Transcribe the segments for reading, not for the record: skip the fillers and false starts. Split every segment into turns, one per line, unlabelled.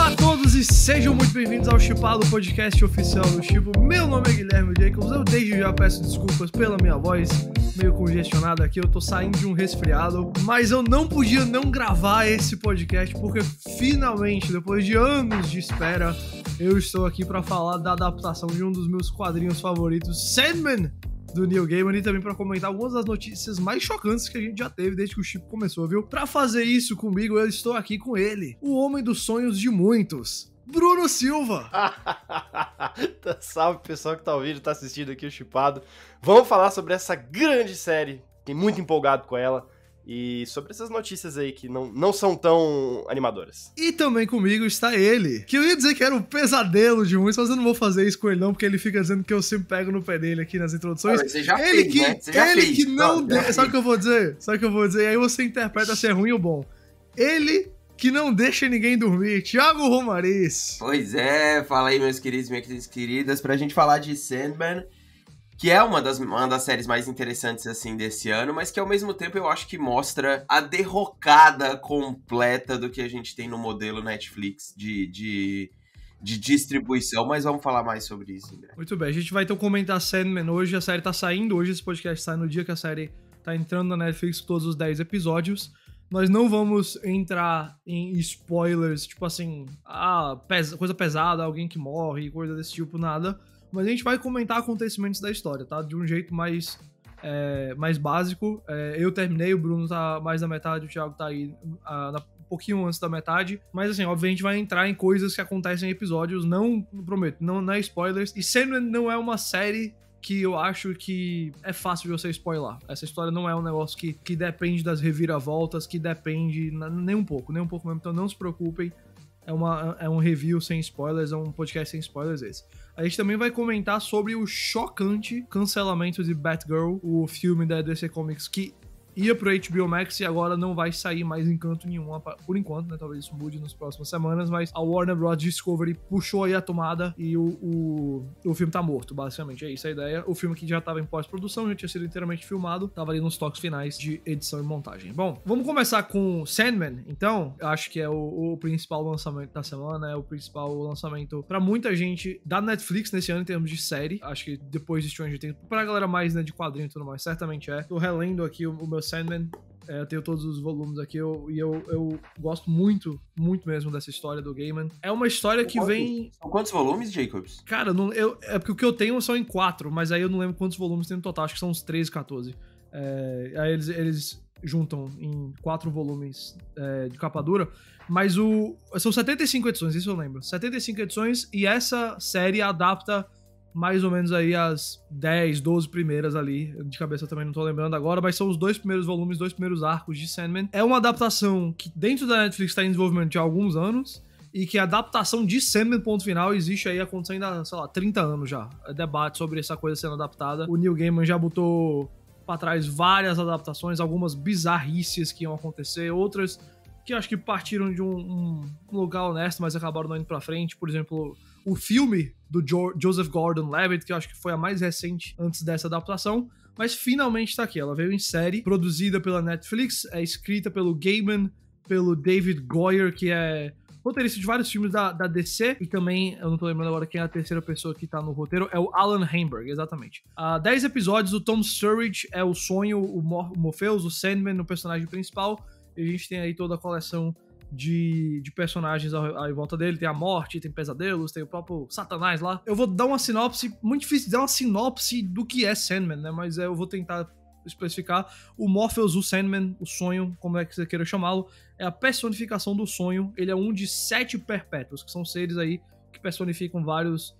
Olá a todos e sejam muito bem-vindos ao Shippado, podcast oficial do Shippo. Meu nome é Guilherme Jacobs, eu desde já peço desculpas pela minha voz meio congestionada aqui, eu tô saindo de um resfriado, mas eu não podia não gravar esse podcast porque finalmente, depois de anos de espera, eu estou aqui para falar da adaptação de um dos meus quadrinhos favoritos, Sandman, do Neil Gaiman, e também para comentar algumas das notícias mais chocantes que a gente já teve desde que o Shippo começou, viu? Para fazer isso comigo, eu estou aqui com ele, o homem dos sonhos de muitos, Bruno Silva.
Salve pessoal que tá ouvindo, tá assistindo aqui o Shippado. Vamos falar sobre essa grande série, fiquei muito empolgado com ela. E sobre essas notícias aí que não são tão animadoras.
E também comigo está ele, que eu ia dizer que era um pesadelo de muitos, mas eu não vou fazer isso com ele não, porque ele fica dizendo que eu sempre pego no pé dele aqui nas introduções.
Você já
ele
fez,
que,
né? Você já
ele
fez.
que não... Sabe o que eu vou dizer? E aí você interpreta se é ruim ou bom. Ele que não deixa ninguém dormir, Thiago Romariz.
Pois é, fala aí meus queridos e minhas queridas, pra gente falar de Sandman, que é uma das séries mais interessantes, assim, desse ano, mas que ao mesmo tempo eu acho que mostra a derrocada completa do que a gente tem no modelo Netflix de distribuição, mas vamos falar mais sobre isso, né?
Muito bem, a gente vai então comentar Sandman hoje, a série tá saindo hoje, esse podcast sai no dia que a série tá entrando na Netflix com todos os 10 episódios. Nós não vamos entrar em spoilers, tipo assim, coisa pesada, alguém que morre, coisa desse tipo, nada. Mas a gente vai comentar acontecimentos da história, tá? De um jeito mais básico. Eu terminei, o Bruno tá mais da metade, o Thiago tá aí um pouquinho antes da metade. Mas assim, obviamente vai entrar em coisas que acontecem em episódios, não prometo, não é spoilers. E Sandman não é uma série que eu acho que é fácil de você spoiler. Essa história não é um negócio que depende das reviravoltas, que depende nem um pouco mesmo, então não se preocupem. É um review sem spoilers, é um podcast sem spoilers esse. A gente também vai comentar sobre o chocante cancelamento de Batgirl, o filme da DC Comics que ia pro HBO Max e agora não vai sair mais em canto nenhum, por enquanto, né? Talvez isso mude nas próximas semanas, mas a Warner Bros. Discovery puxou aí a tomada e o filme tá morto, basicamente. É isso a ideia. O filme que já tava em pós-produção, já tinha sido inteiramente filmado, tava ali nos toques finais de edição e montagem. Bom, vamos começar com Sandman, então. Eu acho que é o principal lançamento da semana, é o principal lançamento pra muita gente da Netflix nesse ano em termos de série. Acho que depois de Stranger Things, pra galera mais, né, de quadrinho e tudo mais, certamente é. Tô relendo aqui o meu Sandman, eu tenho todos os volumes aqui e eu gosto muito, muito mesmo dessa história do Gaiman. É uma história que vem...
São quantos volumes, Jacobs?
Cara, é porque o que eu tenho são em 4, mas aí eu não lembro quantos volumes tem no total, acho que são uns 13, 14. Aí eles juntam em 4 volumes de capa dura, mas são 75 edições, isso eu lembro. 75 edições e essa série adapta mais ou menos aí as 10, 12 primeiras ali, de cabeça eu também não tô lembrando agora, mas são os 2 primeiros volumes, 2 primeiros arcos de Sandman. É uma adaptação que dentro da Netflix está em desenvolvimento há alguns anos, e que a adaptação de Sandman, ponto final, existe aí acontecendo há, sei lá, 30 anos já. Debate sobre essa coisa sendo adaptada. O Neil Gaiman já botou pra trás várias adaptações, algumas bizarrícias que iam acontecer, outras que eu acho que partiram de um lugar honesto, mas acabaram não indo pra frente. Por exemplo, o filme do Joseph Gordon-Levitt, que eu acho que foi a mais recente antes dessa adaptação, mas finalmente tá aqui. Ela veio em série, produzida pela Netflix, é escrita pelo Gaiman, pelo David Goyer, que é roteirista de vários filmes da DC, e também, eu não tô lembrando agora quem é a terceira pessoa que tá no roteiro, é o Alan Heinberg, exatamente. 10 episódios, o Tom Sturridge é o sonho, o Morpheus, o Sandman, o personagem principal, e a gente tem aí toda a coleção de personagens em volta dele, tem a morte, tem pesadelos, tem o próprio Satanás lá. Eu vou dar uma sinopse, muito difícil de dar uma sinopse do que é Sandman, né, mas eu vou tentar especificar. O Morpheus, o Sandman, o sonho, como é que você queira chamá-lo, é a personificação do sonho. Ele é um de 7 perpétuos, que são seres aí que personificam vários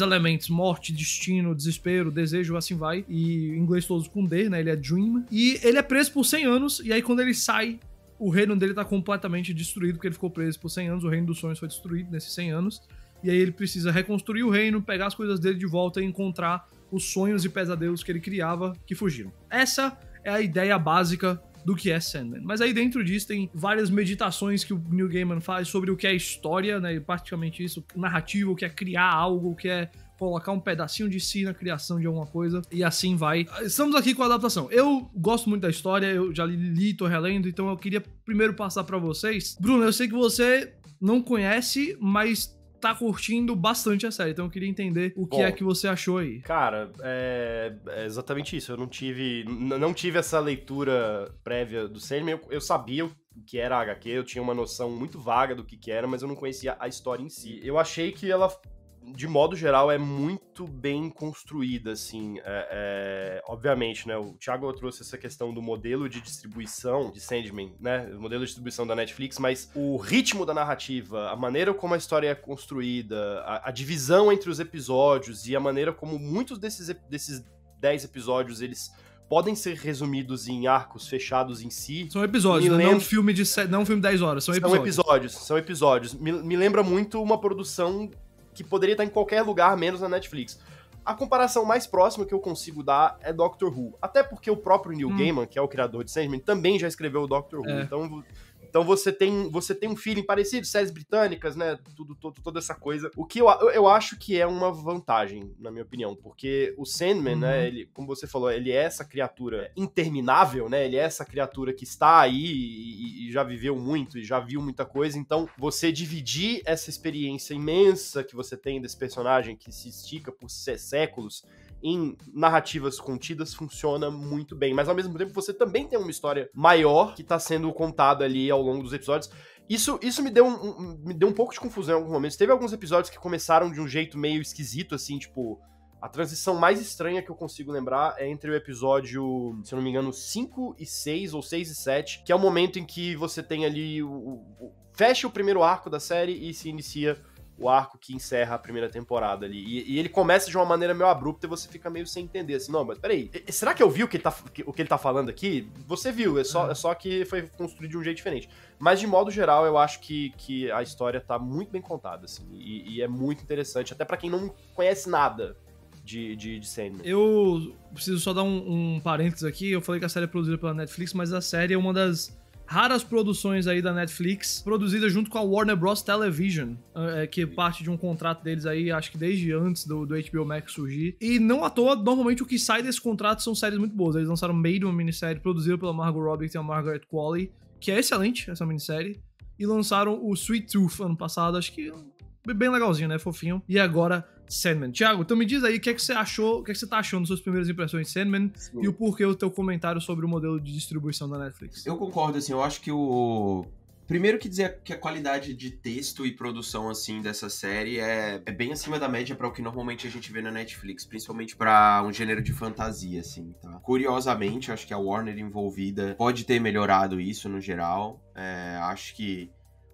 elementos, morte, destino, desespero, desejo, assim vai, e em inglês todos com D, né, ele é Dream, e ele é preso por 100 anos, e aí quando ele sai, o reino dele tá completamente destruído, porque ele ficou preso por 100 anos, o reino dos sonhos foi destruído nesses 100 anos, e aí ele precisa reconstruir o reino, pegar as coisas dele de volta e encontrar os sonhos e pesadelos que ele criava, que fugiram. Essa é a ideia básica do que é Sandman. Mas aí dentro disso tem várias meditações que o Neil Gaiman faz sobre o que é história, né, e praticamente isso, narrativo, o que é criar algo, o que é colocar um pedacinho de si na criação de alguma coisa, e assim vai. Estamos aqui com a adaptação. Eu gosto muito da história, eu já li, tô relendo, então eu queria primeiro passar pra vocês. Bruno, eu sei que você não conhece, mas tá curtindo bastante a série. Então eu queria entender o que é que você achou aí.
Cara, é exatamente isso. Eu não tive essa leitura prévia do Sandman. Eu sabia o que era a HQ, eu tinha uma noção muito vaga do que era, mas eu não conhecia a história em si. Eu achei que ela, de modo geral, é muito bem construída, assim. Obviamente, né, o Thiago trouxe essa questão do modelo de distribuição de Sandman, né, o modelo de distribuição da Netflix, mas o ritmo da narrativa, a maneira como a história é construída, a divisão entre os episódios e a maneira como muitos desses 10 episódios, eles podem ser resumidos em arcos fechados em si.
São episódios, não um filme de 10 horas, são episódios.
São episódios. Me lembra muito uma produção que poderia estar em qualquer lugar, menos na Netflix. A comparação mais próxima que eu consigo dar é Doctor Who. Até porque o próprio Neil Gaiman, que é o criador de Sandman, também já escreveu o Doctor Who. Então você tem um feeling parecido, séries britânicas, né? Toda essa coisa. O que eu acho que é uma vantagem, na minha opinião, porque o Sandman, né? Ele, como você falou, ele é essa criatura interminável, né? Ele é essa criatura que está aí e já viveu muito e já viu muita coisa. Então, você dividir essa experiência imensa que você tem desse personagem que se estica por séculos em narrativas contidas funciona muito bem, mas ao mesmo tempo você também tem uma história maior que tá sendo contada ali ao longo dos episódios. Isso me deu um pouco de confusão em alguns momentos. Teve alguns episódios que começaram de um jeito meio esquisito, assim, tipo, a transição mais estranha que eu consigo lembrar é entre o episódio, se eu não me engano, 5 e 6, ou 6 e 7, que é o momento em que você tem ali fecha o primeiro arco da série e se inicia o arco que encerra a primeira temporada ali. E ele começa de uma maneira meio abrupta e você fica meio sem entender, assim, não, mas peraí, será que eu vi o que ele tá falando aqui? Você viu, é só que foi construído de um jeito diferente. Mas, de modo geral, eu acho que a história tá muito bem contada, assim, e é muito interessante, até pra quem não conhece nada de Sandman.
Eu preciso só dar um parênteses aqui, eu falei que a série é produzida pela Netflix, mas a série é uma das raras produções aí da Netflix, produzida junto com a Warner Bros. Television, que é parte de um contrato deles aí, acho que desde antes do HBO Max surgir. E não à toa, normalmente o que sai desse contrato são séries muito boas. Eles lançaram Maid, uma minissérie produzida pela Margot Robbie e a Margaret Qualley, que é excelente, essa minissérie. E lançaram o Sweet Tooth ano passado, acho que bem legalzinho, né? Fofinho. E agora, Sandman. Thiago, então me diz aí o que é que você achou, o que é que você tá achando das suas primeiras impressões de Sandman. Sim. E o porquê o teu comentário sobre o modelo de distribuição da Netflix.
Eu concordo, assim, eu acho que primeiro que dizer que a qualidade de texto e produção, assim, dessa série é bem acima da média para o que normalmente a gente vê na Netflix, principalmente para um gênero de fantasia, assim, tá? Curiosamente, eu acho que a Warner envolvida pode ter melhorado isso no geral. Acho que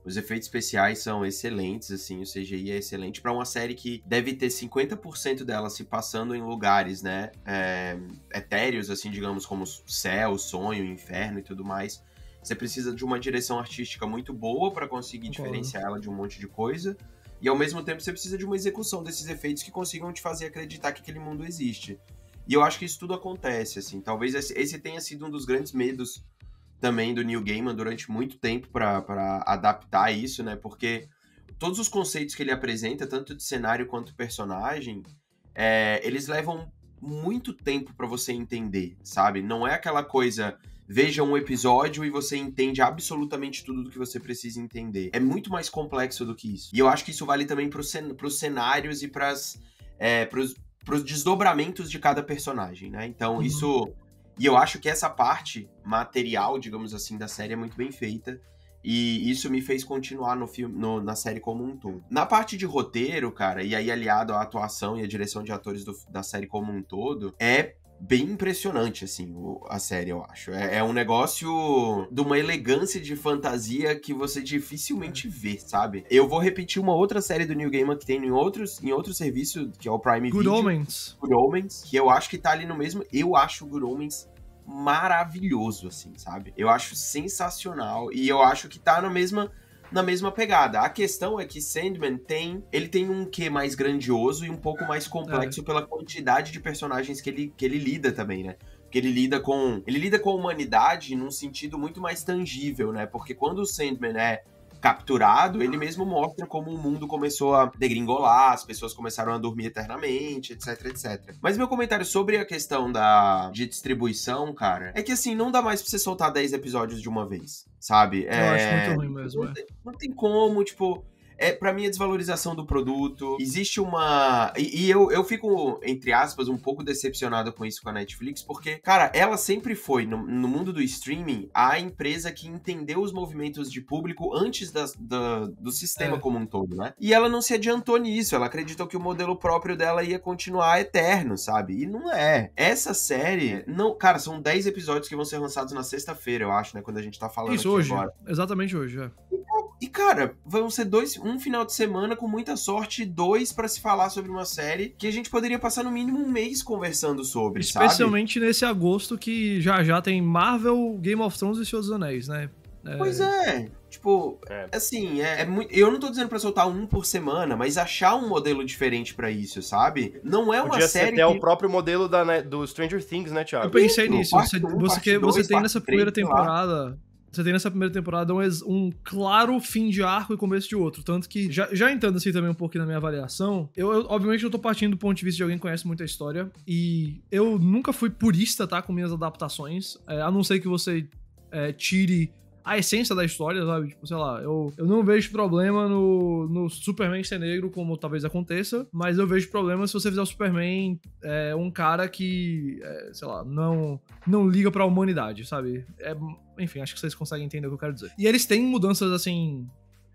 os efeitos especiais são excelentes, assim, o CGI é excelente para uma série que deve ter 50% dela se passando em lugares, né, etéreos, assim, digamos, como céu, sonho, inferno e tudo mais. Você precisa de uma direção artística muito boa para conseguir diferenciar ela de um monte de coisa, e ao mesmo tempo você precisa de uma execução desses efeitos que consigam te fazer acreditar que aquele mundo existe. E eu acho que isso tudo acontece, assim, talvez esse tenha sido um dos grandes medos também do Neil Gaiman durante muito tempo para adaptar isso, né? Porque todos os conceitos que ele apresenta, tanto de cenário quanto personagem, eles levam muito tempo para você entender, sabe? Não é aquela coisa, veja um episódio e você entende absolutamente tudo do que você precisa entender. É muito mais complexo do que isso. E eu acho que isso vale também pros cenários e pros desdobramentos de cada personagem, né? Então, isso... E eu acho que essa parte material, digamos assim, da série é muito bem feita. E isso me fez continuar no filme, na série como um todo. Na parte de roteiro, cara, e aí aliado à atuação e à direção de atores da série como um todo, é bem impressionante, assim, a série, eu acho. É um negócio de uma elegância de fantasia que você dificilmente vê, sabe? Eu vou repetir uma outra série do Neil Gaiman que tem em outro serviço, que é o Prime Video. Good Omens, que eu acho que tá ali no mesmo... Eu acho o Good Omens maravilhoso, assim, sabe? Eu acho sensacional e eu acho que tá na mesma pegada. A questão é que Sandman tem um quê mais grandioso e um pouco mais complexo pela quantidade de personagens que ele lida também, né? Porque ele lida com a humanidade num sentido muito mais tangível, né? Porque quando o Sandman é capturado, ele mesmo mostra como o mundo começou a degringolar, as pessoas começaram a dormir eternamente, etc, etc. Mas meu comentário sobre a questão de distribuição, cara, é que assim, não dá mais pra você soltar 10 episódios de uma vez, sabe?
Eu acho muito ruim mesmo.
Não tem como, tipo... Pra mim, a desvalorização do produto. Existe uma... E eu fico, entre aspas, um pouco decepcionado com isso com a Netflix, porque, cara, ela sempre foi, no mundo do streaming, a empresa que entendeu os movimentos de público antes do sistema como um todo, né? E ela não se adiantou nisso. Ela acreditou que o modelo próprio dela ia continuar eterno, sabe? E não é. Essa série... não, cara, são 10 episódios que vão ser lançados na sexta-feira, eu acho, né? Quando a gente tá falando
isso,
aqui
hoje.
agora.
Exatamente hoje,
E, cara, vão ser um final de semana, com muita sorte, 2 pra se falar sobre uma série que a gente poderia passar no mínimo um mês conversando sobre,
especialmente nesse agosto que já tem Marvel, Game of Thrones e Senhor dos Anéis, né?
Pois é. Tipo, assim, muito... Eu não tô dizendo pra soltar um por semana, mas achar um modelo diferente pra isso, sabe? Não é uma
Podia
série
ser até o próprio modelo do Stranger Things, né, Thiago?
Eu pensei nisso. Você tem nessa primeira temporada... Você tem nessa primeira temporada um claro fim de arco e começo de outro. Tanto que, já entrando assim também um pouquinho na minha avaliação, eu obviamente eu tô partindo do ponto de vista de alguém que conhece muito a história. E eu nunca fui purista, tá? Com minhas adaptações. A não ser que você tire a essência da história, sabe? Tipo, sei lá, eu não vejo problema no Superman ser negro, como talvez aconteça, mas eu vejo problema se você fizer o Superman um cara que, sei lá, não liga pra humanidade, sabe? Enfim, acho que vocês conseguem entender o que eu quero dizer. E eles têm mudanças, assim,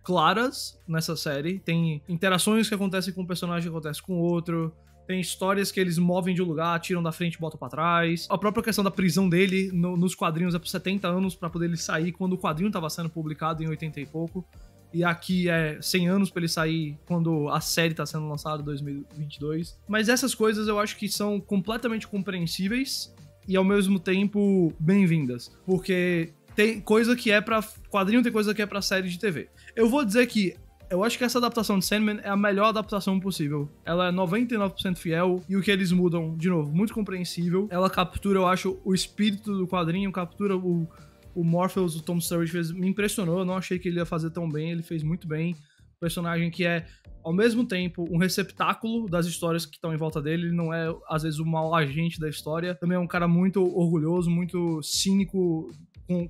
claras nessa série. Tem interações que acontecem com um personagem que acontecem com outro. Tem histórias que eles movem de um lugar, tiram da frente e botam pra trás. A própria questão da prisão dele nos quadrinhos é por 70 anos pra poder ele sair quando o quadrinho tava sendo publicado em 80 e pouco. E aqui é 100 anos pra ele sair quando a série tá sendo lançada em 2022. Mas essas coisas eu acho que são completamente compreensíveis e ao mesmo tempo bem-vindas. Porque tem coisa que é pra quadrinho, tem coisa que é pra série de TV. Eu vou dizer que eu acho que essa adaptação de Sandman é a melhor adaptação possível. Ela é 99% fiel e o que eles mudam, de novo, muito compreensível. Ela captura, eu acho, o espírito do quadrinho, captura o Morpheus, o Tom Sturridge me impressionou. Eu não achei que ele ia fazer tão bem, ele fez muito bem. Um personagem que é, ao mesmo tempo, um receptáculo das histórias que estão em volta dele. Ele não é, às vezes, o mau agente da história. Também é um cara muito orgulhoso, muito cínico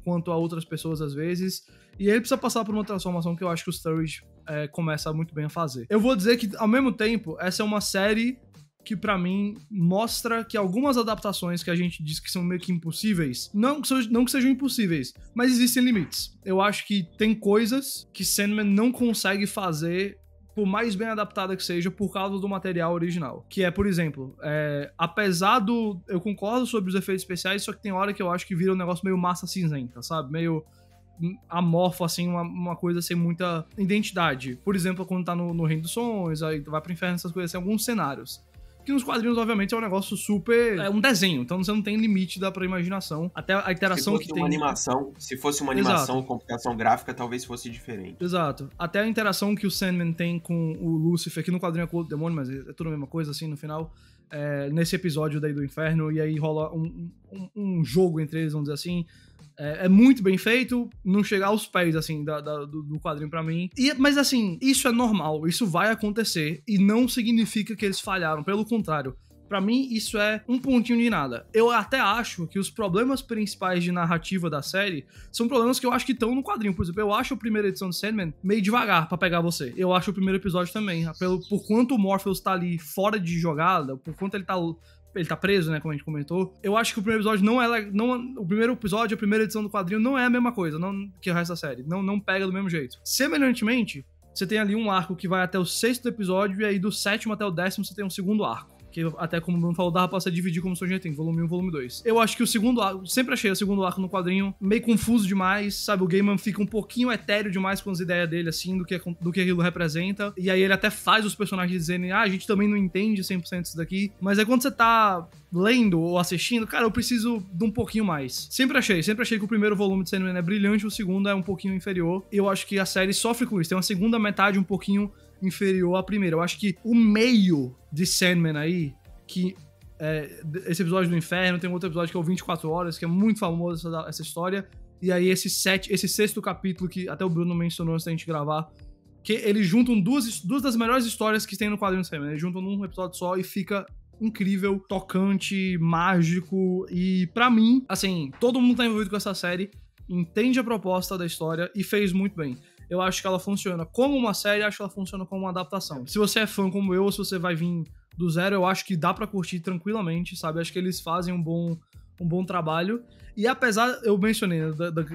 quanto a outras pessoas, às vezes. E ele precisa passar por uma transformação que eu acho que o Sturridge começa muito bem a fazer. Eu vou dizer que, ao mesmo tempo, essa é uma série que, pra mim, mostra que algumas adaptações que a gente diz que são meio que impossíveis, não que sejam impossíveis, mas existem limites. Eu acho que tem coisas que Sandman não consegue fazer, por mais bem adaptada que seja, por causa do material original. Que é, por exemplo, apesar do... Eu concordo sobre os efeitos especiais, só que tem hora que eu acho que vira um negócio meio massa cinzenta, sabe? Meio amorfo, assim, uma coisa sem muita identidade. Por exemplo, quando tá no Reino dos Sonhos, aí vai pro inferno, essas coisas, assim, alguns cenários. Que nos quadrinhos, obviamente, é um negócio super... É um desenho, então você não tem limite pra imaginação. Até a interação que tem...
Se fosse uma animação, computação gráfica, talvez fosse diferente.
Exato. Até a interação que o Sandman tem com o Lúcifer, que no quadrinho é com o demônio, mas é tudo a mesma coisa, assim, no final. Nesse episódio daí do inferno, e aí rola um jogo entre eles, vamos dizer assim. É muito bem feito, não chegar aos pés, assim, do quadrinho pra mim. Mas, assim, isso é normal, isso vai acontecer, e não significa que eles falharam, pelo contrário. Pra mim, isso é um pontinho de nada. Eu até acho que os problemas principais de narrativa da série são problemas que eu acho que estão no quadrinho. Por exemplo, eu acho a primeira edição de Sandman meio devagar pra pegar você. Eu acho o primeiro episódio também. Por quanto o Morpheus tá ali fora de jogada, por quanto ele tá preso, né, como a gente comentou. Eu acho que o primeiro episódio o primeiro episódio, a primeira edição do quadrinho não é a mesma coisa que o resto da série. Não pega do mesmo jeito. Semelhantemente, você tem ali um arco que vai até o 6º episódio e aí do 7º até o 10º você tem um segundo arco. Que até como o Bruno falou, dava pra você dividir como Stranger Things, volume 1 e volume 2. Eu acho que o segundo arco, sempre achei o segundo arco no quadrinho meio confuso demais, sabe? O Gaiman fica um pouquinho etéreo demais com as ideias dele, assim, do que aquilo representa. E aí ele até faz os personagens dizerem, a gente também não entende 100% disso daqui. Mas aí quando você tá lendo ou assistindo, cara, eu preciso de um pouquinho mais. Sempre achei que o primeiro volume de Sandman é brilhante, o segundo é um pouquinho inferior. E eu acho que a série sofre com isso. Tem uma segunda metade um pouquinho inferior à primeira. Eu acho que o meio de Sandman aí, que esse episódio do inferno, tem um outro episódio que é o 24 Horas, que é muito famoso essa história, E aí esse sexto capítulo, que até o Bruno mencionou antes da gente gravar, que eles juntam duas das melhores histórias que tem no quadrinho Sandman. Eles juntam num episódio só e fica incrível, tocante, mágico. E pra mim, assim, todo mundo tá envolvido com essa série, entende a proposta da história e fez muito bem. Eu acho que ela funciona como uma série, acho que ela funciona como uma adaptação. Se você é fã como eu, ou se você vai vir do zero, eu acho que dá pra curtir tranquilamente, sabe? Acho que eles fazem um bom trabalho. E apesar, eu mencionei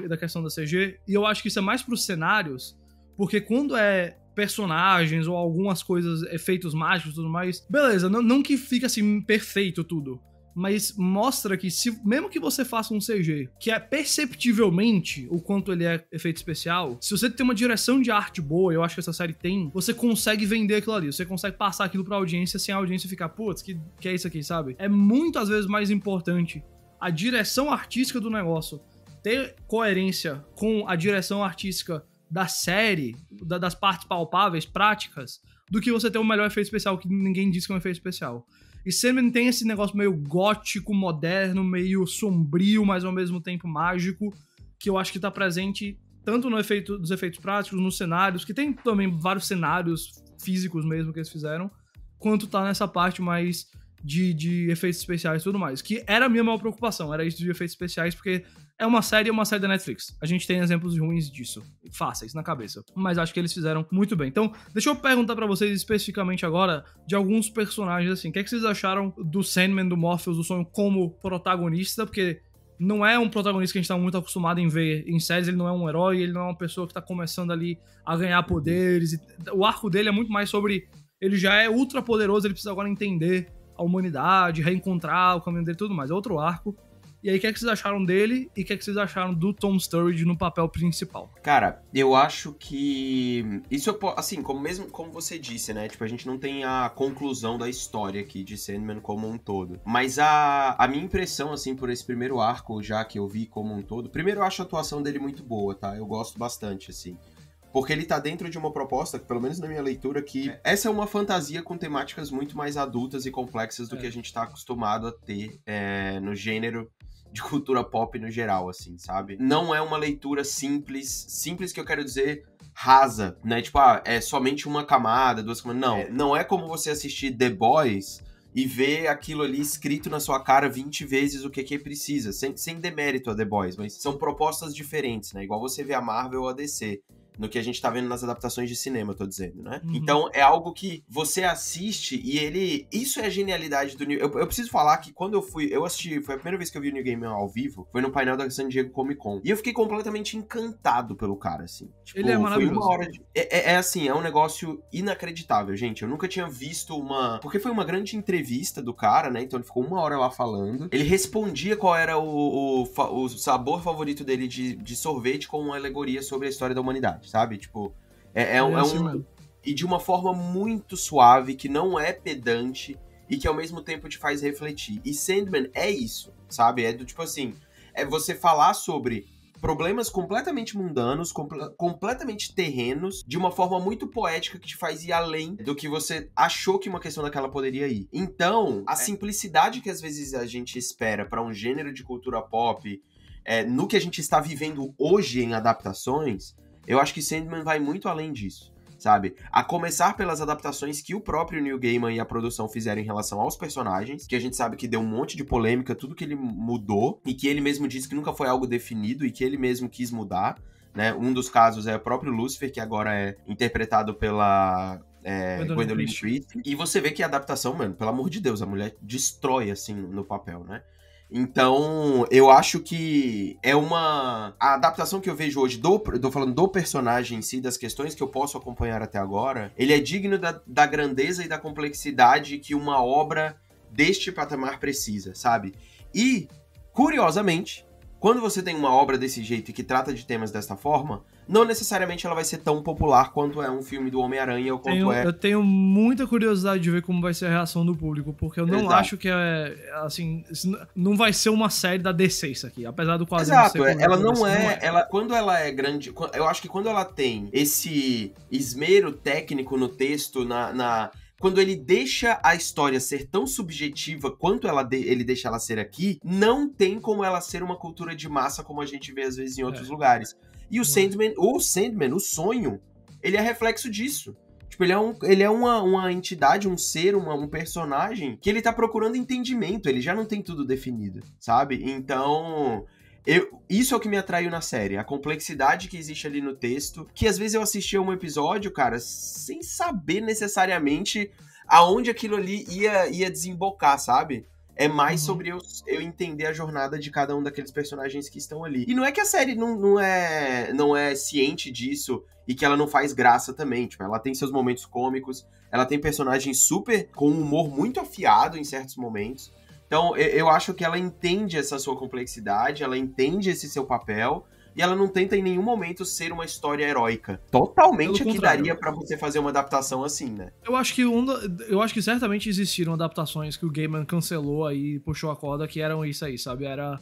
da questão da CG, e eu acho que isso é mais pros cenários, porque quando é personagens ou algumas coisas, efeitos mágicos e tudo mais, beleza, não que fica assim perfeito tudo, mas mostra que mesmo que você faça um CG que é perceptivelmente o quanto ele é efeito especial, se você tem uma direção de arte boa, eu acho que essa série tem, você consegue vender aquilo ali, você consegue passar aquilo pra audiência sem a audiência ficar, putz, que é isso aqui, sabe? É muito, às vezes, mais importante a direção artística do negócio ter coerência com a direção artística da série, das partes palpáveis, práticas, do que você ter o melhor efeito especial que ninguém diz que é um efeito especial. E Sandman tem esse negócio meio gótico, moderno, meio sombrio, mas ao mesmo tempo mágico, que eu acho que tá presente tanto no dos efeitos práticos, nos cenários, que tem também vários cenários físicos mesmo que eles fizeram, quanto tá nessa parte mais de efeitos especiais e tudo mais. Que era a minha maior preocupação, era isso de efeitos especiais, porque é uma série da Netflix. A gente tem exemplos ruins disso, fáceis na cabeça. Mas acho que eles fizeram muito bem. Então, deixa eu perguntar pra vocês especificamente agora de alguns personagens, assim. O que é que vocês acharam do Sandman, do Morpheus, do Sonho como protagonista? Porque não é um protagonista que a gente tá muito acostumado em ver em séries. Ele não é um herói, ele não é uma pessoa que tá começando ali a ganhar poderes. O arco dele é muito mais sobre... Ele já é ultra poderoso, ele precisa agora entender a humanidade, reencontrar o caminho dele e tudo mais. É outro arco. E aí, o que é que vocês acharam dele e o que é que vocês acharam do Tom Sturridge no papel principal?
Cara, eu acho que... Isso, assim, como você disse, né? Tipo, a gente não tem a conclusão da história aqui de Sandman como um todo. Mas a minha impressão, assim, por esse primeiro arco, já que eu vi como um todo... Primeiro, eu acho a atuação dele muito boa, tá? Eu gosto bastante, assim. Porque ele tá dentro de uma proposta, pelo menos na minha leitura, que essa é uma fantasia com temáticas muito mais adultas e complexas do que a gente tá acostumado a ter no gênero de cultura pop no geral, assim, sabe? Não é uma leitura simples que eu quero dizer rasa, né? Tipo, é somente uma camada, duas camadas. Não, não é como você assistir The Boys e ver aquilo ali escrito na sua cara 20 vezes o que precisa, sem demérito a The Boys, mas são propostas diferentes, né? Igual você vê a Marvel ou a DC. No que a gente tá vendo nas adaptações de cinema, eu tô dizendo, né? Uhum. Então, é algo que você assiste e ele... Isso é a genialidade do Neil... Eu preciso falar que quando eu assisti... Foi a primeira vez que eu vi o Neil Gaiman ao vivo. Foi no painel da San Diego Comic Con. E eu fiquei completamente encantado pelo cara, assim. Tipo,
ele é maravilhoso.
Foi uma hora de... assim, é um negócio inacreditável, gente. Eu nunca tinha visto uma... Porque foi uma grande entrevista do cara, né? Então, ele ficou uma hora lá falando. Ele respondia qual era o sabor favorito dele de sorvete com uma alegoria sobre a história da humanidade. Sabe? Tipo, e de uma forma muito suave, que não é pedante e que ao mesmo tempo te faz refletir. E Sandman é isso, sabe? É do tipo assim, é você falar sobre problemas completamente mundanos, completamente terrenos, de uma forma muito poética que te faz ir além do que você achou que uma questão daquela poderia ir. Então, a simplicidade que às vezes a gente espera para um gênero de cultura pop, no que a gente está vivendo hoje em adaptações, eu acho que Sandman vai muito além disso, sabe? A começar pelas adaptações que o próprio Neil Gaiman e a produção fizeram em relação aos personagens, que a gente sabe que deu um monte de polêmica, tudo que ele mudou, e que ele mesmo disse que nunca foi algo definido e que ele mesmo quis mudar, né? Um dos casos é o próprio Lucifer, que agora é interpretado pela... Gwendolyn Christie. E você vê que a adaptação, mano, pelo amor de Deus, a mulher destrói, assim, no papel, né? Então, eu acho que é a adaptação que eu vejo hoje, tô falando do personagem em si, das questões que eu posso acompanhar até agora, ele é digno da grandeza e da complexidade que uma obra deste patamar precisa, sabe? E, curiosamente, quando você tem uma obra desse jeito e que trata de temas dessa forma, não necessariamente ela vai ser tão popular quanto é um filme do Homem-Aranha ou quanto
Eu tenho muita curiosidade de ver como vai ser a reação do público, porque eu não acho que assim, não vai ser uma série da DC isso aqui, apesar do quadrinho
ser... Exato, ela não é. Quando ela é grande, eu acho que quando ela tem esse esmero técnico no texto, quando ele deixa a história ser tão subjetiva quanto ele deixa ela ser aqui, não tem como ela ser uma cultura de massa como a gente vê às vezes em outros lugares. E o Sandman, o sonho, ele é reflexo disso. Tipo, ele é uma entidade, um ser, um personagem que ele tá procurando entendimento, ele já não tem tudo definido, sabe? Então, isso é o que me atraiu na série, a complexidade que existe ali no texto, que às vezes eu assistia um episódio, cara, sem saber necessariamente aonde aquilo ali ia desembocar, sabe? É mais sobre eu entender a jornada de cada um daqueles personagens que estão ali. E não é que a série não é ciente disso e que ela não faz graça também. Tipo, ela tem seus momentos cômicos, ela tem personagens super com um humor muito afiado em certos momentos. Então, eu acho que ela entende essa sua complexidade, ela entende esse seu papel, e ela não tenta em nenhum momento ser uma história heróica. Totalmente aqui daria pra você fazer uma adaptação assim, né?
Eu acho que certamente existiram adaptações que o Gaiman cancelou aí, puxou a corda, que eram isso aí, sabe? Era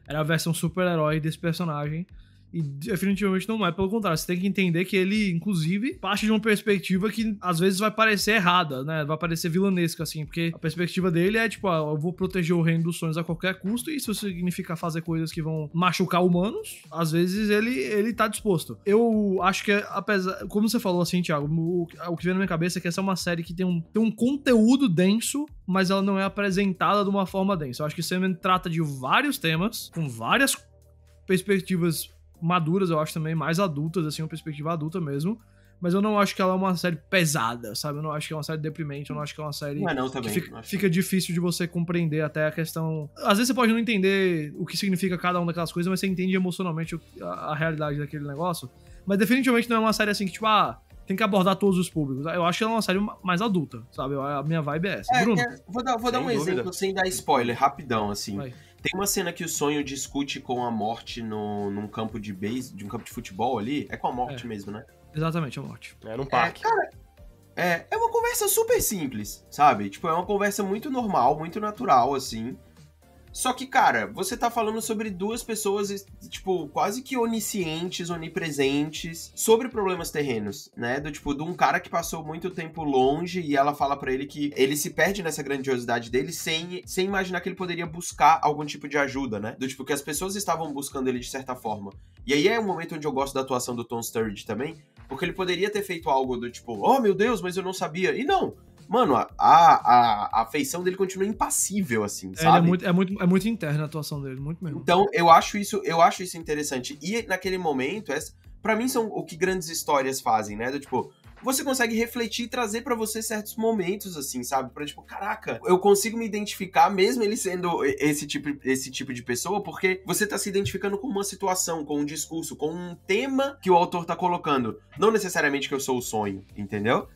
a versão super-herói desse personagem. E definitivamente não é, pelo contrário, você tem que entender que ele, inclusive, parte de uma perspectiva que às vezes vai parecer errada, né? Vai parecer vilanesca, assim, porque a perspectiva dele é tipo, eu vou proteger o reino dos sonhos a qualquer custo, e isso significa fazer coisas que vão machucar humanos, às vezes ele tá disposto. Eu acho que, apesar, como você falou assim, Thiago, o que vem na minha cabeça é que essa é uma série que tem um conteúdo denso, mas ela não é apresentada de uma forma densa. Eu acho que Sandman trata de vários temas, com várias perspectivas maduras, eu acho também, mais adultas, assim, uma perspectiva adulta mesmo, mas eu não acho que ela é uma série pesada, sabe? Eu não acho que é uma série deprimente, eu não acho que é uma série que fica difícil de você compreender até a questão... Às vezes você pode não entender o que significa cada uma daquelas coisas, mas você entende emocionalmente a realidade daquele negócio, mas definitivamente não é uma série assim que, tipo, tem que abordar todos os públicos. Eu acho que ela é uma série mais adulta, sabe? A minha vibe é essa. Bruno?
Vou dar um exemplo sem dar spoiler, rapidão, assim.
Vai.
Tem uma cena que o sonho discute com a morte num campo de campo de futebol ali. É com a morte mesmo, né?
Exatamente, a morte.
É num parque.
Cara, é uma conversa super simples, sabe? Tipo, é uma conversa muito normal, muito natural, assim. Só que, cara, você tá falando sobre duas pessoas, tipo, quase que oniscientes, onipresentes, sobre problemas terrenos, né? De um cara que passou muito tempo longe e ela fala pra ele que ele se perde nessa grandiosidade dele sem imaginar que ele poderia buscar algum tipo de ajuda, né? Que as pessoas estavam buscando ele de certa forma. E aí é um momento onde eu gosto da atuação do Tom Sturridge também, porque ele poderia ter feito algo do tipo, oh, meu Deus, mas eu não sabia. E não! Mano, a afeição dele continua impassível, assim, sabe?
É muito interna a atuação dele, muito mesmo.
Então, eu acho isso interessante. E naquele momento, pra mim são o que grandes histórias fazem, né? Você consegue refletir e trazer pra você certos momentos, assim, sabe? Pra caraca, eu consigo me identificar, mesmo ele sendo esse tipo de pessoa, porque você tá se identificando com uma situação, com um discurso, com um tema que o autor tá colocando. Não necessariamente que eu sou o sonho, entendeu?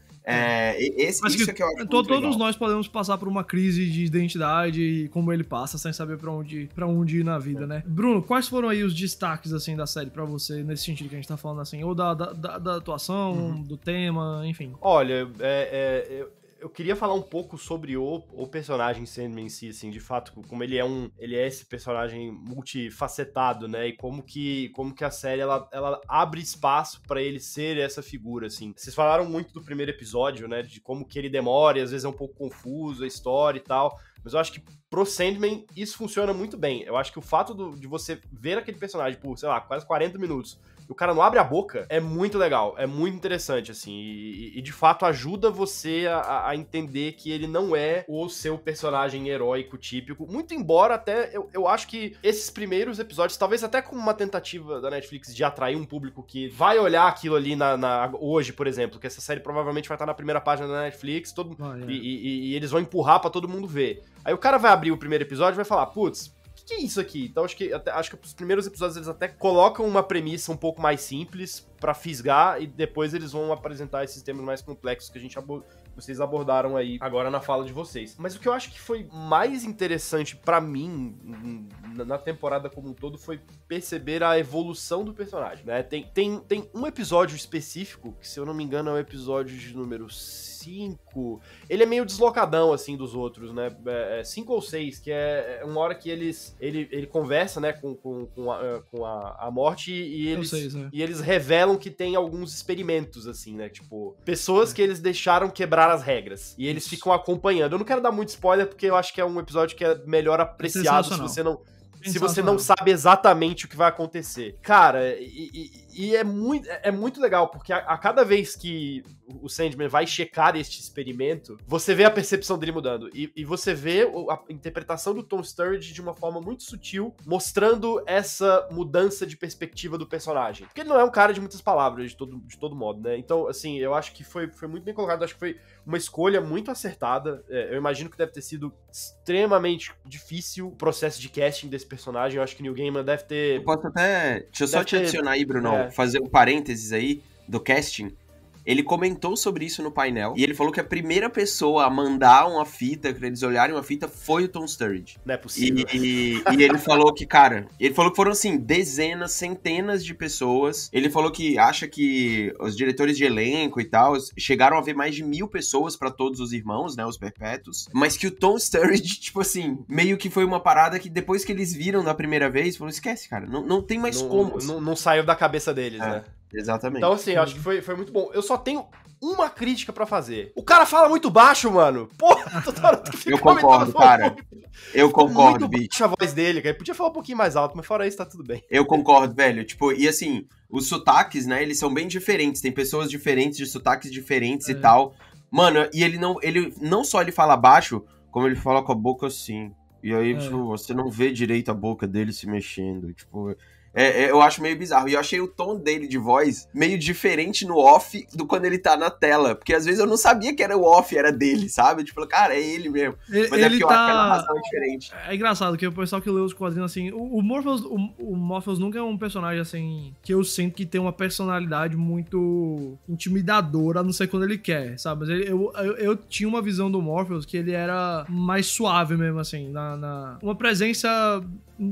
Isso é que eu acho muito legal.
Todos nós podemos passar por uma crise de identidade e como ele passa, sem saber pra onde ir na vida, né? Bruno, quais foram aí os destaques, assim, da série pra você, nesse sentido que a gente tá falando, assim, ou da atuação, do tema, enfim?
Olha, eu queria falar um pouco sobre o personagem Sandman em si, assim, de fato, como ele é esse personagem multifacetado, né, e como que a série, ela abre espaço pra ele ser essa figura, assim. Vocês falaram muito do primeiro episódio, né, de como que ele demora e às vezes é um pouco confuso a história e tal, mas eu acho que pro Sandman isso funciona muito bem. Eu acho que o fato de você ver aquele personagem por, sei lá, quase 40 minutos, e o cara não abre a boca, é muito legal, é muito interessante, assim, e de fato ajuda você a entender que ele não é o seu personagem heróico típico, muito embora até, eu acho que esses primeiros episódios, talvez até com uma tentativa da Netflix de atrair um público que vai olhar aquilo ali hoje, por exemplo, que essa série provavelmente vai estar na primeira página da Netflix, e eles vão empurrar pra todo mundo ver. Aí o cara vai abrir o primeiro episódio e vai falar, putz, que é isso aqui? Então acho que os primeiros episódios eles até colocam uma premissa um pouco mais simples pra fisgar e depois eles vão apresentar esses temas mais complexos que vocês abordaram aí agora na fala de vocês. Mas o que eu acho que foi mais interessante pra mim na temporada como um todo foi perceber a evolução do personagem, né? Tem um episódio específico, que se eu não me engano é o episódio de número 5, ele é meio deslocadão, assim, dos outros, né? 5 ou 6, que é uma hora que ele conversa, né, com a morte e eles revelam revelam que tem alguns experimentos, assim, né? Tipo, pessoas que eles deixaram quebrar as regras. E eles ficam acompanhando. Eu não quero dar muito spoiler, porque eu acho que é um episódio que é melhor apreciado se você não sabe exatamente o que vai acontecer. Cara, e é muito legal, porque a cada vez que o Sandman vai checar este experimento, você vê a percepção dele mudando. E você vê a interpretação do Tom Sturridge de uma forma muito sutil, mostrando essa mudança de perspectiva do personagem. Porque ele não é um cara de muitas palavras, de todo modo, né? Então, assim, eu acho que foi muito bem colocado. Eu acho que foi uma escolha muito acertada. Eu imagino que deve ter sido extremamente difícil o processo de casting desse personagem. Eu acho que Neil Gaiman deve ter...
Eu posso até... Deixa eu só te adicionar aí, Bruno, fazer um parênteses aí do casting. Ele comentou sobre isso no painel, e ele falou que a primeira pessoa a mandar uma fita, pra eles olharem uma fita, foi o Tom Sturridge.
Não é possível.
E ele falou que, cara, foram, assim, dezenas, centenas de pessoas. Ele falou que acha que os diretores de elenco e tal chegaram a ver mais de 1000 pessoas pra todos os irmãos, né, os perpétuos. Mas que o Tom Sturridge, tipo assim, meio que foi uma parada que depois que eles viram da primeira vez, falou, esquece, cara, não tem mais como.
Não saiu da cabeça deles, né?
Exatamente.
Então, assim, eu acho que foi muito bom. Eu só tenho uma crítica pra fazer. O cara fala muito baixo, mano. Porra, toda hora que fica
eu concordo, cara. Eu concordo,
bicho. Baixa a voz dele, cara. Ele podia falar um pouquinho mais alto, mas fora isso, tá tudo bem.
Eu concordo, velho. Tipo, e assim, os sotaques, né, eles são bem diferentes. Tem pessoas diferentes, de sotaques diferentes e tal. Mano, e ele não só ele fala baixo, como ele fala com a boca assim. E aí, tipo, você não vê direito a boca dele se mexendo. Tipo... eu acho meio bizarro. E eu achei o tom dele de voz meio diferente no off do quando ele tá na tela. Porque às vezes eu não sabia que era o off, era dele, sabe? Tipo, cara, é ele mesmo. Mas
ele
é porque eu acho que a narração é diferente.
É engraçado que o pessoal que lê os quadrinhos, assim... O Morpheus nunca é um personagem, assim... Que eu sinto que tem uma personalidade muito intimidadora, a não ser quando ele quer, sabe? Mas eu tinha uma visão do Morpheus que ele era mais suave mesmo, assim. Uma presença...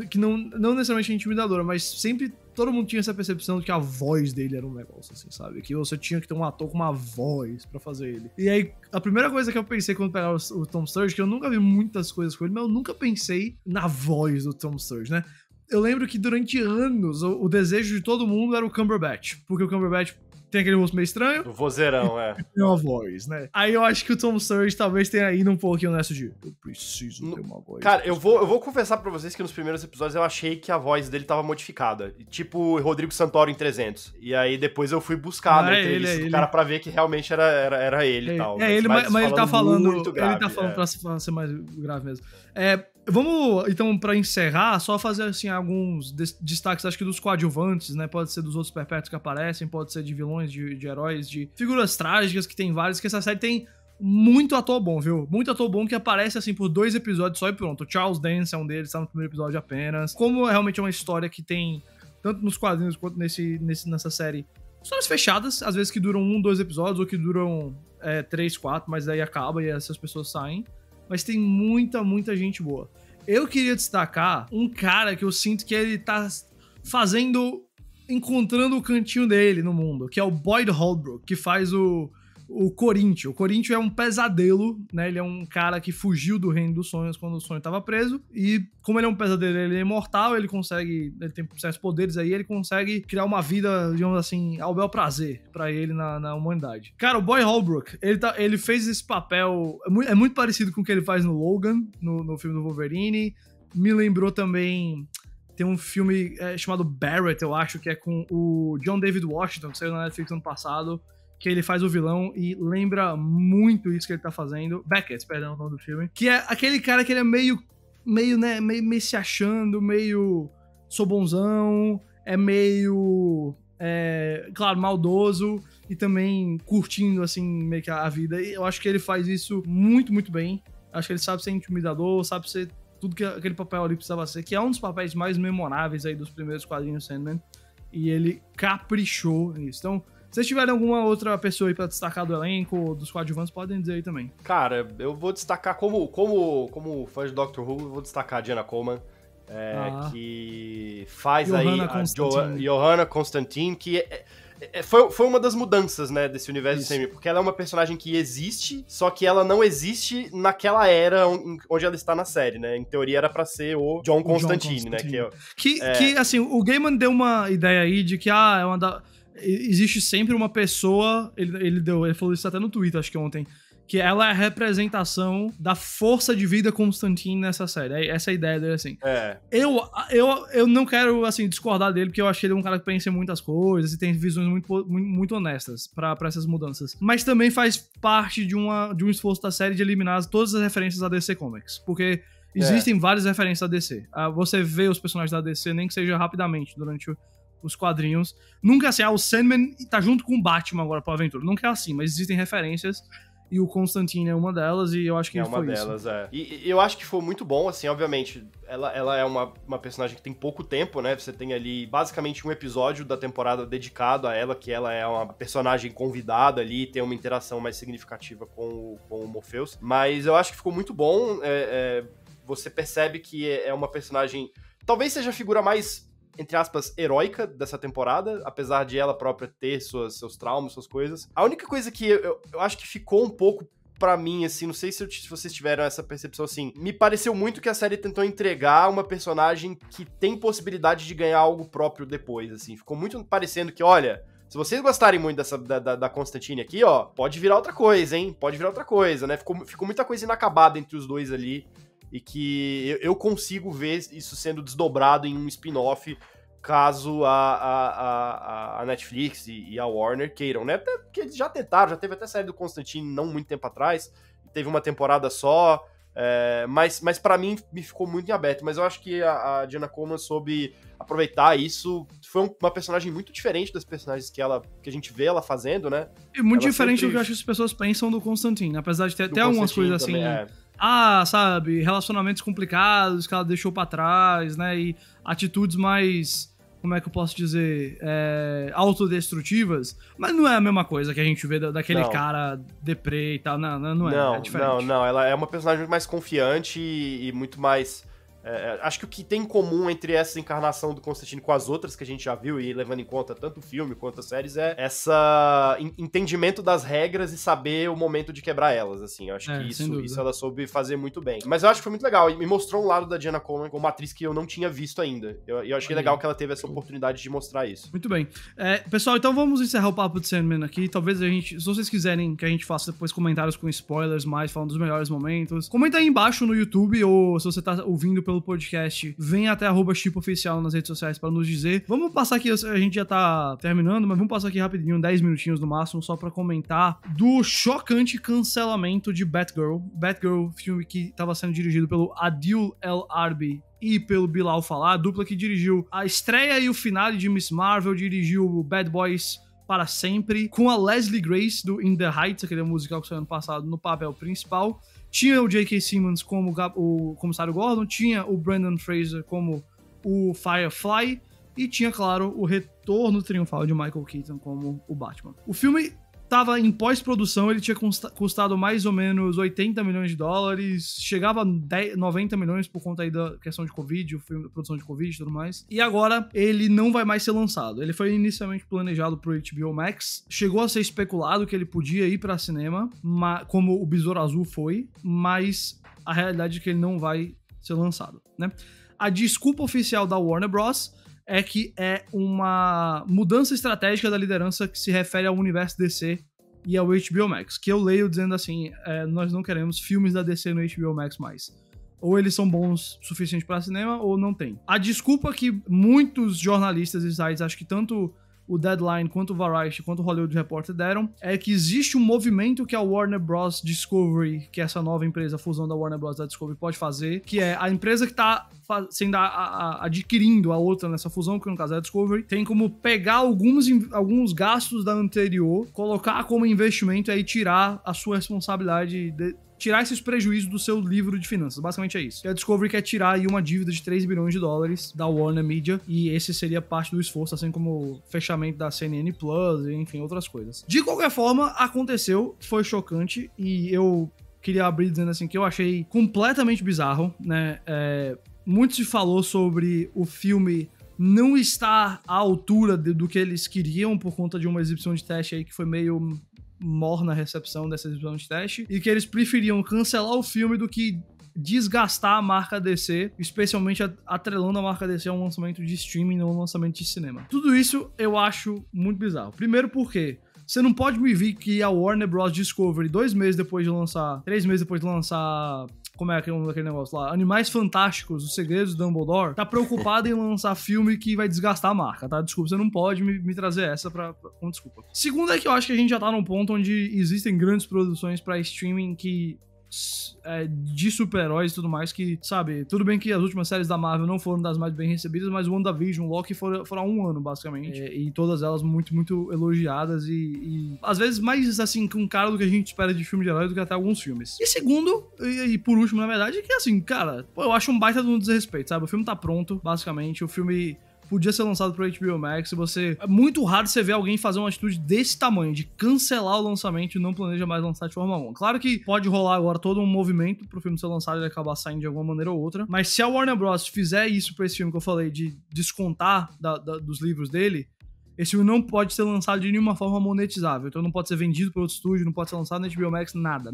que não necessariamente intimidadora, mas sempre todo mundo tinha essa percepção de que a voz dele era um negócio, assim, sabe? Que você tinha que ter um ator com uma voz pra fazer ele. E aí, a primeira coisa que eu pensei quando pegava o Tom Sturridge, que eu nunca vi muitas coisas com ele, mas eu nunca pensei na voz do Tom Sturridge, né? Eu lembro que durante anos, o desejo de todo mundo era o Cumberbatch, porque o Cumberbatch tem aquele rosto meio estranho.
O vozeirão,
Tem uma voz, né? Aí eu acho que o Tom Sturridge talvez tenha ido um pouquinho nessa de eu preciso ter uma voz.
Cara, eu vou confessar pra vocês que nos primeiros episódios eu achei que a voz dele tava modificada. Tipo Rodrigo Santoro em 300. E aí depois eu fui buscar na entrevista do cara pra ver que realmente era ele e tal.
Mas ele tá falando...
Muito grave,
ele tá falando pra ser mais grave mesmo. Vamos, então, pra encerrar, só fazer, assim, alguns destaques, acho que dos coadjuvantes, né? Pode ser dos outros perpétuos que aparecem, pode ser de vilões, de heróis, de figuras trágicas, que tem vários, que essa série tem muito ator bom, viu? Muito ator bom que aparece, assim, por 2 episódios só e pronto. O Charles Dance é um deles, tá no primeiro episódio apenas. Como realmente é uma história que tem, tanto nos quadrinhos quanto nessa série, histórias fechadas, às vezes que duram 1, 2 episódios, ou que duram 3, 4, mas daí acaba e essas pessoas saem. Mas tem muita gente boa. Eu queria destacar um cara que eu sinto que ele tá encontrando o cantinho dele no mundo, que é o Boyd Holbrook, que faz o Corinthians. O Corinthians é um pesadelo, né? Ele é um cara que fugiu do reino dos sonhos quando o sonho estava preso, e como ele é um pesadelo, ele é imortal, ele tem certos poderes aí, ele consegue criar uma vida, digamos assim, ao bel prazer pra ele na humanidade. Cara, o Boyd Holbrook, ele fez esse papel, é muito parecido com o que ele faz no Logan, no filme do Wolverine. Me lembrou também... Tem um filme chamado Barrett, eu acho, que é com o John David Washington, que saiu na Netflix ano passado, que ele faz o vilão e lembra muito isso que ele tá fazendo. Beckett, perdão, o nome do filme. Que é aquele cara que ele é meio se achando, meio sou bonzão, é meio, claro, maldoso e também curtindo, assim, meio que a vida. E eu acho que ele faz isso muito bem. Acho que ele sabe ser intimidador, sabe ser tudo que aquele papel ali precisava ser, que é um dos papéis mais memoráveis aí dos primeiros quadrinhos Sandman. E ele caprichou nisso. Então, se vocês tiverem alguma outra pessoa aí pra destacar do elenco ou dos coadjuvantes, podem dizer aí também.
Cara, eu vou destacar como fã de Doctor Who, eu vou destacar a Jenna Coleman, que faz
Johanna
aí a Johanna Constantine, que foi uma das mudanças, né, desse universo de Sandman, porque ela é uma personagem que existe, só que ela não existe naquela era onde ela está na série, né? Em teoria era pra ser o John Constantine, né? Que assim, o Gaiman deu uma ideia aí de que
existe sempre uma pessoa, ele falou isso até no Twitter, acho que ontem, que ela é a representação da força de vida Constantine nessa série. Essa é a ideia dele, assim. Eu não quero, assim, discordar dele, porque eu achei ele um cara que pensa em muitas coisas e tem visões muito honestas pra essas mudanças. Mas também faz parte de um esforço da série de eliminar todas as referências a DC Comics. Porque existem várias referências a DC. Você vê os personagens da DC, nem que seja rapidamente, durante os quadrinhos. Nunca é assim, o Sandman tá junto com o Batman agora pra aventura. Nunca é assim, mas existem referências. E o Constantine é uma delas, e eu acho que foi isso. É uma delas,
E eu acho que foi muito bom, assim, obviamente, ela é uma personagem que tem pouco tempo, né? Você tem ali, basicamente, um episódio da temporada dedicado a ela, que ela é uma personagem convidada ali, tem uma interação mais significativa com o Morpheus. Mas eu acho que ficou muito bom, você percebe que é uma personagem... Talvez seja a figura mais, entre aspas, heróica dessa temporada, apesar de ela própria ter seus traumas, suas coisas. A única coisa que eu acho que ficou um pouco pra mim, assim, não sei se vocês tiveram essa percepção, assim, me pareceu muito que a série tentou entregar uma personagem que tem possibilidade de ganhar algo próprio depois, assim. Ficou muito parecendo que, olha, se vocês gostarem muito da Constantine aqui, ó, pode virar outra coisa, hein? Pode virar outra coisa, né? Ficou muita coisa inacabada entre os dois ali. E que eu consigo ver isso sendo desdobrado em um spin-off caso a Netflix e a Warner queiram, né? Até porque eles já tentaram, já teve até série do Constantine não muito tempo atrás, teve uma temporada só, mas pra mim me ficou muito em aberto. Mas eu acho que a Jenna Coleman soube aproveitar isso. Foi uma personagem muito diferente das personagens que a gente vê ela fazendo, né?
E muito diferente do que eu acho que as pessoas pensam do Constantine, apesar de ter até algumas coisas assim...
Também,
sabe, relacionamentos complicados que ela deixou pra trás, né, e atitudes mais, como é que eu posso dizer, autodestrutivas, mas não é a mesma coisa que a gente vê daquele cara deprê e tal, não é diferente.
Não, ela é uma personagem muito mais confiante e muito mais... acho que o que tem em comum entre essa encarnação do Constantine com as outras que a gente já viu, e levando em conta tanto o filme quanto as séries, é essa entendimento das regras e saber o momento de quebrar elas, assim. Eu acho que isso ela soube fazer muito bem. Mas eu acho que foi muito legal, e me mostrou um lado da Jenna Coleman como uma atriz que eu não tinha visto ainda. Eu achei legal que ela teve essa oportunidade de mostrar isso.
Muito bem. Pessoal, então vamos encerrar o papo de Sandman aqui. Talvez se vocês quiserem que a gente faça depois comentários com spoilers mais, falando dos melhores momentos, comenta aí embaixo no YouTube, ou se você tá ouvindo pelo podcast, vem até @chipoficial nas redes sociais para nos dizer. Vamos passar aqui, a gente já tá terminando, mas vamos passar aqui rapidinho, 10 minutinhos no máximo, só para comentar do chocante cancelamento de Batgirl. Batgirl, filme que tava sendo dirigido pelo Adil El Arbi e pelo Bilal Fallah, a dupla que dirigiu a estreia e o finale de Miss Marvel, dirigiu Bad Boys para Sempre, com a Leslie Grace do In the Heights, aquele musical que saiu ano passado, no papel principal. Tinha o J.K. Simmons como o Comissário Gordon, tinha o Brendan Fraser como o Firefly, e tinha, claro, o retorno triunfal de Michael Keaton como o Batman. O filme estava em pós-produção, ele tinha custado mais ou menos 80 milhões de dólares, chegava a 90 milhões por conta aí da questão de Covid, o filme, produção de Covid e tudo mais. E agora ele não vai mais ser lançado. Ele foi inicialmente planejado pro HBO Max, chegou a ser especulado que ele podia ir para cinema, como o Besouro Azul foi, mas a realidade é que ele não vai ser lançado, né? A desculpa oficial da Warner Bros. É que é uma mudança estratégica da liderança que se refere ao universo DC e ao HBO Max, que eu leio dizendo assim, nós não queremos filmes da DC no HBO Max mais. Ou eles são bons o suficiente para cinema, ou não tem. A desculpa que muitos jornalistas e sites, acho que tanto o Deadline, quanto o Variety, quanto o Hollywood Reporter deram, é que existe um movimento que a Warner Bros. Discovery, que é essa nova empresa, a fusão da Warner Bros. Da Discovery, pode fazer, que é a empresa que tá sendo adquirindo a outra nessa fusão, que no caso é a Discovery, tem como pegar alguns gastos da anterior, colocar como investimento e aí tirar a sua responsabilidade tirar esses prejuízos do seu livro de finanças. Basicamente é isso. E a Discovery quer tirar aí uma dívida de 3 bilhões de dólares da Warner Media, e esse seria parte do esforço, assim como o fechamento da CNN Plus, e enfim, outras coisas. De qualquer forma, aconteceu, foi chocante, e eu queria abrir dizendo assim que eu achei completamente bizarro, né? Muito se falou sobre o filme não estar à altura do que eles queriam por conta de uma exibição de teste aí que foi meio morna a recepção dessa exibição de teste, e que eles preferiam cancelar o filme do que desgastar a marca DC, especialmente atrelando a marca DC a um lançamento de streaming ou um lançamento de cinema. Tudo isso eu acho muito bizarro. Primeiro porque você não pode me vir que a Warner Bros. Discovery, 2 meses depois de lançar, 3 meses depois de lançar... Como é aquele negócio lá? Animais Fantásticos, Os Segredos de Dumbledore, tá preocupado em lançar filme que vai desgastar a marca, tá? Desculpa, você não pode me trazer essa com desculpa. Segundo é que eu acho que a gente já tá num ponto onde existem grandes produções pra streaming que... de super-heróis e tudo mais, que, sabe, tudo bem que as últimas séries da Marvel não foram das mais bem recebidas, mas o WandaVision, Loki foram há um ano, basicamente, e todas elas muito, muito elogiadas e às vezes mais, assim, com cara do que a gente espera de filme de herói do que até alguns filmes. E segundo, e por último, na verdade, é que, assim, cara, eu acho um baita de um desrespeito, sabe, o filme tá pronto, basicamente, o filme... podia ser lançado pro HBO Max, é muito raro você ver alguém fazer uma atitude desse tamanho, de cancelar o lançamento e não planeja mais lançar de forma alguma. Claro que pode rolar agora todo um movimento pro filme ser lançado e ele acabar saindo de alguma maneira ou outra, mas se a Warner Bros. Fizer isso pra esse filme que eu falei, de descontar dos livros dele, esse filme não pode ser lançado de nenhuma forma monetizável. Então não pode ser vendido para outro estúdio, não pode ser lançado na HBO Max, nada.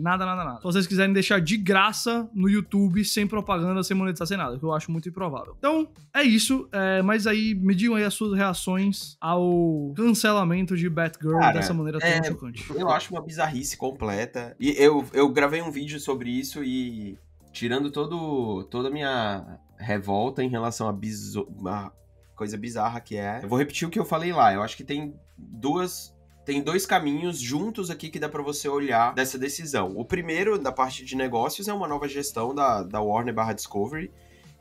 Se vocês quiserem deixar de graça no YouTube, sem propaganda, sem monetizar, sem nada, que eu acho muito improvável. Então, é isso. Mas aí, me digam aí as suas reações ao cancelamento de Batgirl dessa maneira tão chocante.
Eu acho uma bizarrice completa. E eu gravei um vídeo sobre isso e, tirando toda a minha revolta em relação a coisa bizarra que é. Eu vou repetir o que eu falei lá. Eu acho que tem dois caminhos juntos aqui que dá pra você olhar dessa decisão. O primeiro, da parte de negócios, é uma nova gestão da Warner/Discovery,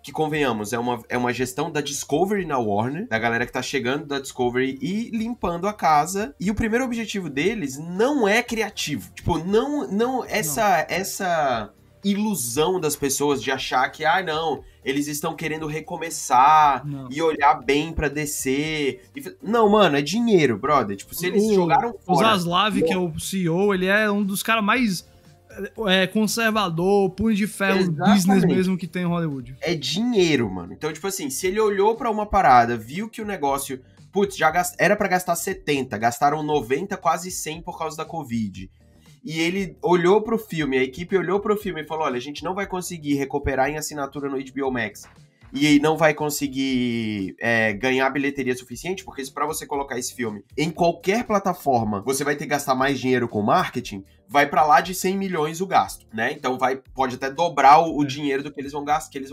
que, convenhamos, é uma gestão da Discovery na Warner, da galera que tá chegando da Discovery e limpando a casa. E o primeiro objetivo deles não é criativo. Tipo, não essa ilusão das pessoas de achar que, não, eles estão querendo recomeçar e olhar bem pra DC. Não, mano, é dinheiro, brother. Tipo, se eles jogaram fora...
O Zaslav, que é o CEO, ele é um dos caras mais conservador, punho de ferro, business mesmo que tem em Hollywood.
É dinheiro, mano. Então, tipo assim, se ele olhou pra uma parada, viu que o negócio... Putz, era pra gastar 70, gastaram 90, quase 100 por causa da Covid. E ele olhou pro filme, a equipe olhou pro filme e falou, olha, a gente não vai conseguir recuperar em assinatura no HBO Max e não vai conseguir ganhar bilheteria suficiente, porque pra você colocar esse filme em qualquer plataforma, você vai ter que gastar mais dinheiro com marketing, vai pra lá de 100 milhões o gasto, né? Então pode até dobrar o dinheiro do que eles vão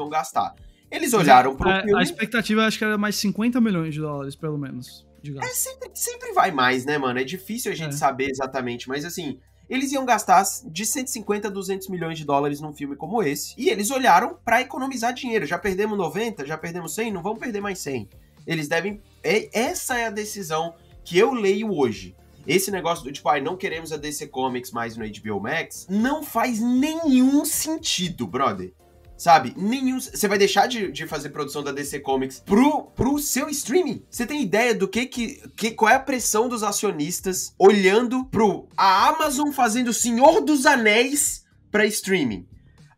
gastar. Eles olharam pro filme...
A expectativa, acho que era mais 50 milhões de dólares, pelo menos, de gasto.
Sempre vai mais, né, mano? É difícil a gente saber exatamente, mas assim... Eles iam gastar de 150 a 200 milhões de dólares num filme como esse. E eles olharam pra economizar dinheiro. Já perdemos 90, já perdemos 100, não vamos perder mais 100. Eles devem... Essa é a decisão que eu leio hoje. Esse negócio do tipo, não queremos a DC Comics mais no HBO Max, não faz nenhum sentido, brother. Sabe? Nenhum... Você vai deixar de fazer produção da DC Comics pro seu streaming? Você tem ideia do qual é a pressão dos acionistas olhando a Amazon fazendo Senhor dos Anéis pra streaming?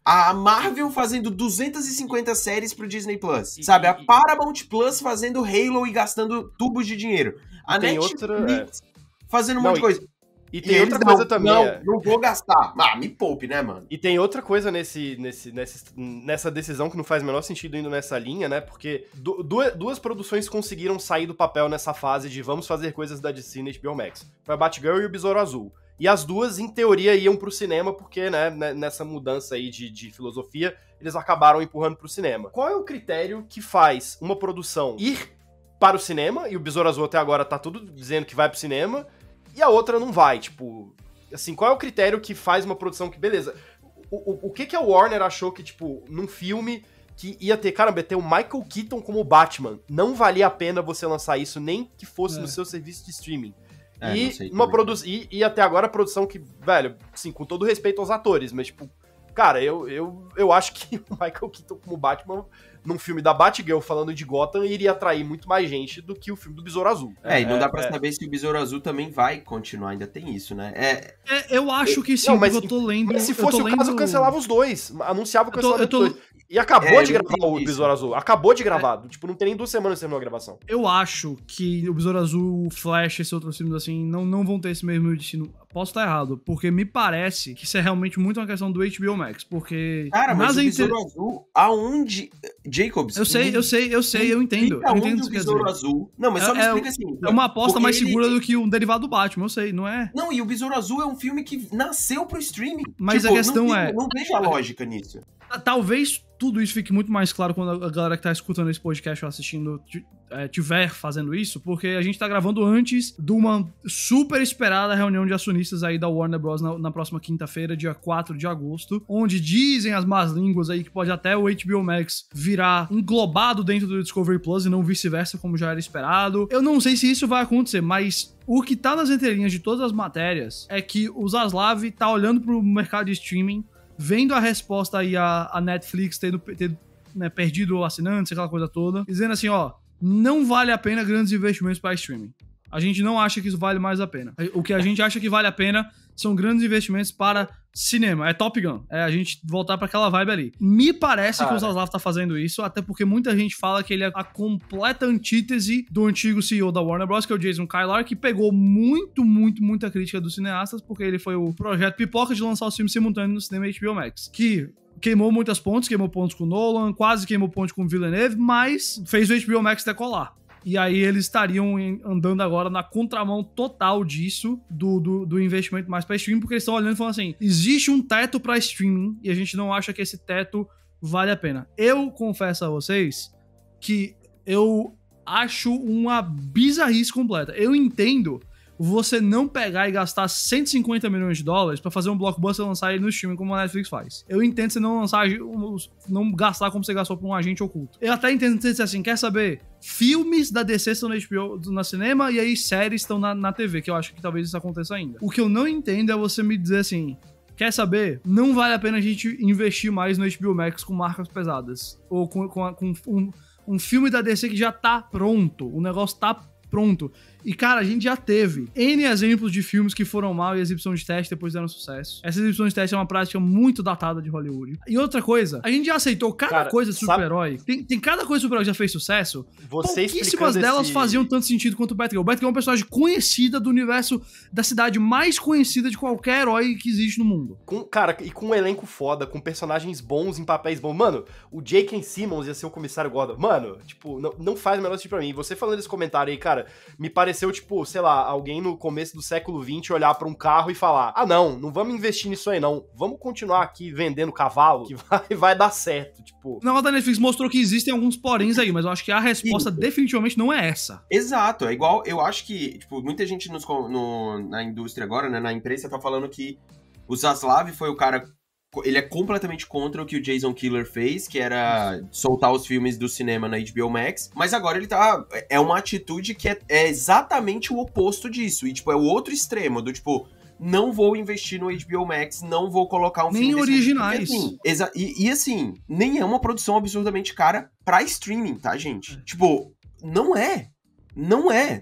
A Marvel fazendo 250 séries pro Disney Plus. Sabe? A Paramount Plus fazendo Halo e gastando tubos de dinheiro. A Netflix fazendo um monte de coisa.
E tem outra coisa também.
Não vou gastar. Me poupe, né, mano?
E tem outra coisa nessa decisão que não faz o menor sentido indo nessa linha, né? Porque duas produções conseguiram sair do papel nessa fase de vamos fazer coisas da DC na HBO Max. Foi a Batgirl e o Besouro Azul. E as duas, em teoria, iam pro cinema, porque, né, nessa mudança aí de filosofia, eles acabaram empurrando pro cinema. Qual é o critério que faz uma produção ir para o cinema, e o Besouro Azul até agora tá tudo dizendo que vai pro cinema, e a outra não vai, tipo... Assim, qual é o critério que faz uma produção que... Beleza, o que a Warner achou que, tipo, num filme que ia ter... Caramba, ia ter o Michael Keaton como Batman. Não valia a pena você lançar isso, nem que fosse no seu serviço de streaming. E até agora a produção que, velho, assim, com todo respeito aos atores, mas, tipo... Cara, eu acho que o Michael Keaton como Batman... num filme da Batgirl falando de Gotham, iria atrair muito mais gente do que o filme do Besouro Azul.
E não dá pra saber se o Besouro Azul também vai continuar, ainda tem isso, né?
Eu acho que sim, mas eu tô lendo...
Mas se fosse o caso, cancelava os dois. Anunciava o cancelamento dos dois. E acabou de gravar o Besouro Azul. Acabou de gravar. Tipo, não tem nem 2 semanas terminou a gravação.
Eu acho que o Besouro Azul, o Flash, esses outros filmes assim, não vão ter esse mesmo destino. posso estar errado, porque me parece que isso é realmente muito uma questão do HBO Max, porque...
Cara, mas o Besouro Azul, aonde... Jacobs...
Eu sei, eu entendo. Eu entendo
o Besouro Azul... Não, mas só me explica assim.
É uma aposta mais segura do que um derivado do Batman, eu sei, não é?
Não, e o Besouro Azul é um filme que nasceu pro streaming.
Mas a questão
Não vejo a lógica nisso.
Talvez tudo isso fique muito mais claro quando a galera que tá escutando esse podcast ou assistindo tiver fazendo isso, porque a gente tá gravando antes de uma super esperada reunião de acionistas aí da Warner Bros. Na próxima quinta-feira, dia 4 de agosto, onde dizem as más línguas aí que pode até o HBO Max virar englobado dentro do Discovery Plus e não vice-versa, como já era esperado. Eu não sei se isso vai acontecer, mas o que tá nas entrelinhas de todas as matérias é que o Zaslav tá olhando pro mercado de streaming, vendo a resposta aí a Netflix tendo né, perdido assinantes, aquela coisa toda, dizendo assim, ó, não vale a pena grandes investimentos para streaming. A gente não acha que isso vale mais a pena. O que a gente acha que vale a pena são grandes investimentos para cinema. É Top Gun. É a gente voltar para aquela vibe ali. Me parece que o Zaslav tá fazendo isso, até porque muita gente fala que ele é a completa antítese do antigo CEO da Warner Bros., que é o Jason Kilar, que pegou muita crítica dos cineastas, porque ele foi o projeto pipoca de lançar os filmes simultâneos no cinema HBO Max. Que queimou muitas pontes, queimou pontos com Nolan, quase queimou pontos com Villeneuve, mas fez o HBO Max decolar. E aí eles estariam andando agora na contramão total disso, do investimento mais pra streaming, porque eles estão olhando e falando assim, existe um teto pra streaming e a gente não acha que esse teto vale a pena. Eu confesso a vocês que eu acho uma bizarrice completa. Eu entendo você não pegar e gastar 150 milhões de dólares pra fazer um blockbuster e lançar ele no streaming como a Netflix faz. Eu entendo você não lançar, não gastar como você gastou pra um agente oculto. Eu até entendo você dizer assim, quer saber? Filmes da DC estão na HBO, na cinema, e aí séries estão na TV, que eu acho que talvez isso aconteça ainda. O que eu não entendo é você me dizer assim, quer saber? Não vale a pena a gente investir mais no HBO Max com marcas pesadas. Ou com um filme da DC que já tá pronto. O negócio tá pronto. E, cara, a gente já teve N exemplos de filmes que foram mal e as exibições de teste depois deram sucesso. Essas exibições de teste é uma prática muito datada de Hollywood. E outra coisa, a gente já aceitou cada coisa de super-herói. Tem cada coisa de super-herói que já fez sucesso. Pouquíssimas delas faziam tanto sentido quanto o Batgirl. O Batgirl é uma personagem conhecida do universo da cidade mais conhecida de qualquer herói que existe no mundo.
E com um elenco foda, com personagens bons em papéis bons. Mano, o J.K. Simmons ia ser o comissário Gordon. Mano, tipo, não faz o menor sentido pra mim. Você falando esse comentário aí, cara, me pareceu, tipo, sei lá, alguém no começo do século XX olhar pra um carro e falar, não vamos investir nisso aí não, vamos continuar aqui vendendo cavalo, que vai dar certo, tipo...
O negócio da Netflix mostrou que existem alguns poréns aí, mas eu acho que a resposta definitivamente não é essa.
Exato, é igual, eu acho que, tipo, muita gente na indústria agora, né, na imprensa, tá falando que o Zaslav foi o cara... Ele é completamente contra o que o Jason Kilar fez, que era soltar os filmes do cinema na HBO Max, mas agora ele tá... É uma atitude que é exatamente o oposto disso, e tipo, é o outro extremo, do tipo, não vou investir no HBO Max, não vou colocar um filme...
Nem originais.
E assim, nem é uma produção absurdamente cara pra streaming, tá, gente? Tipo, não é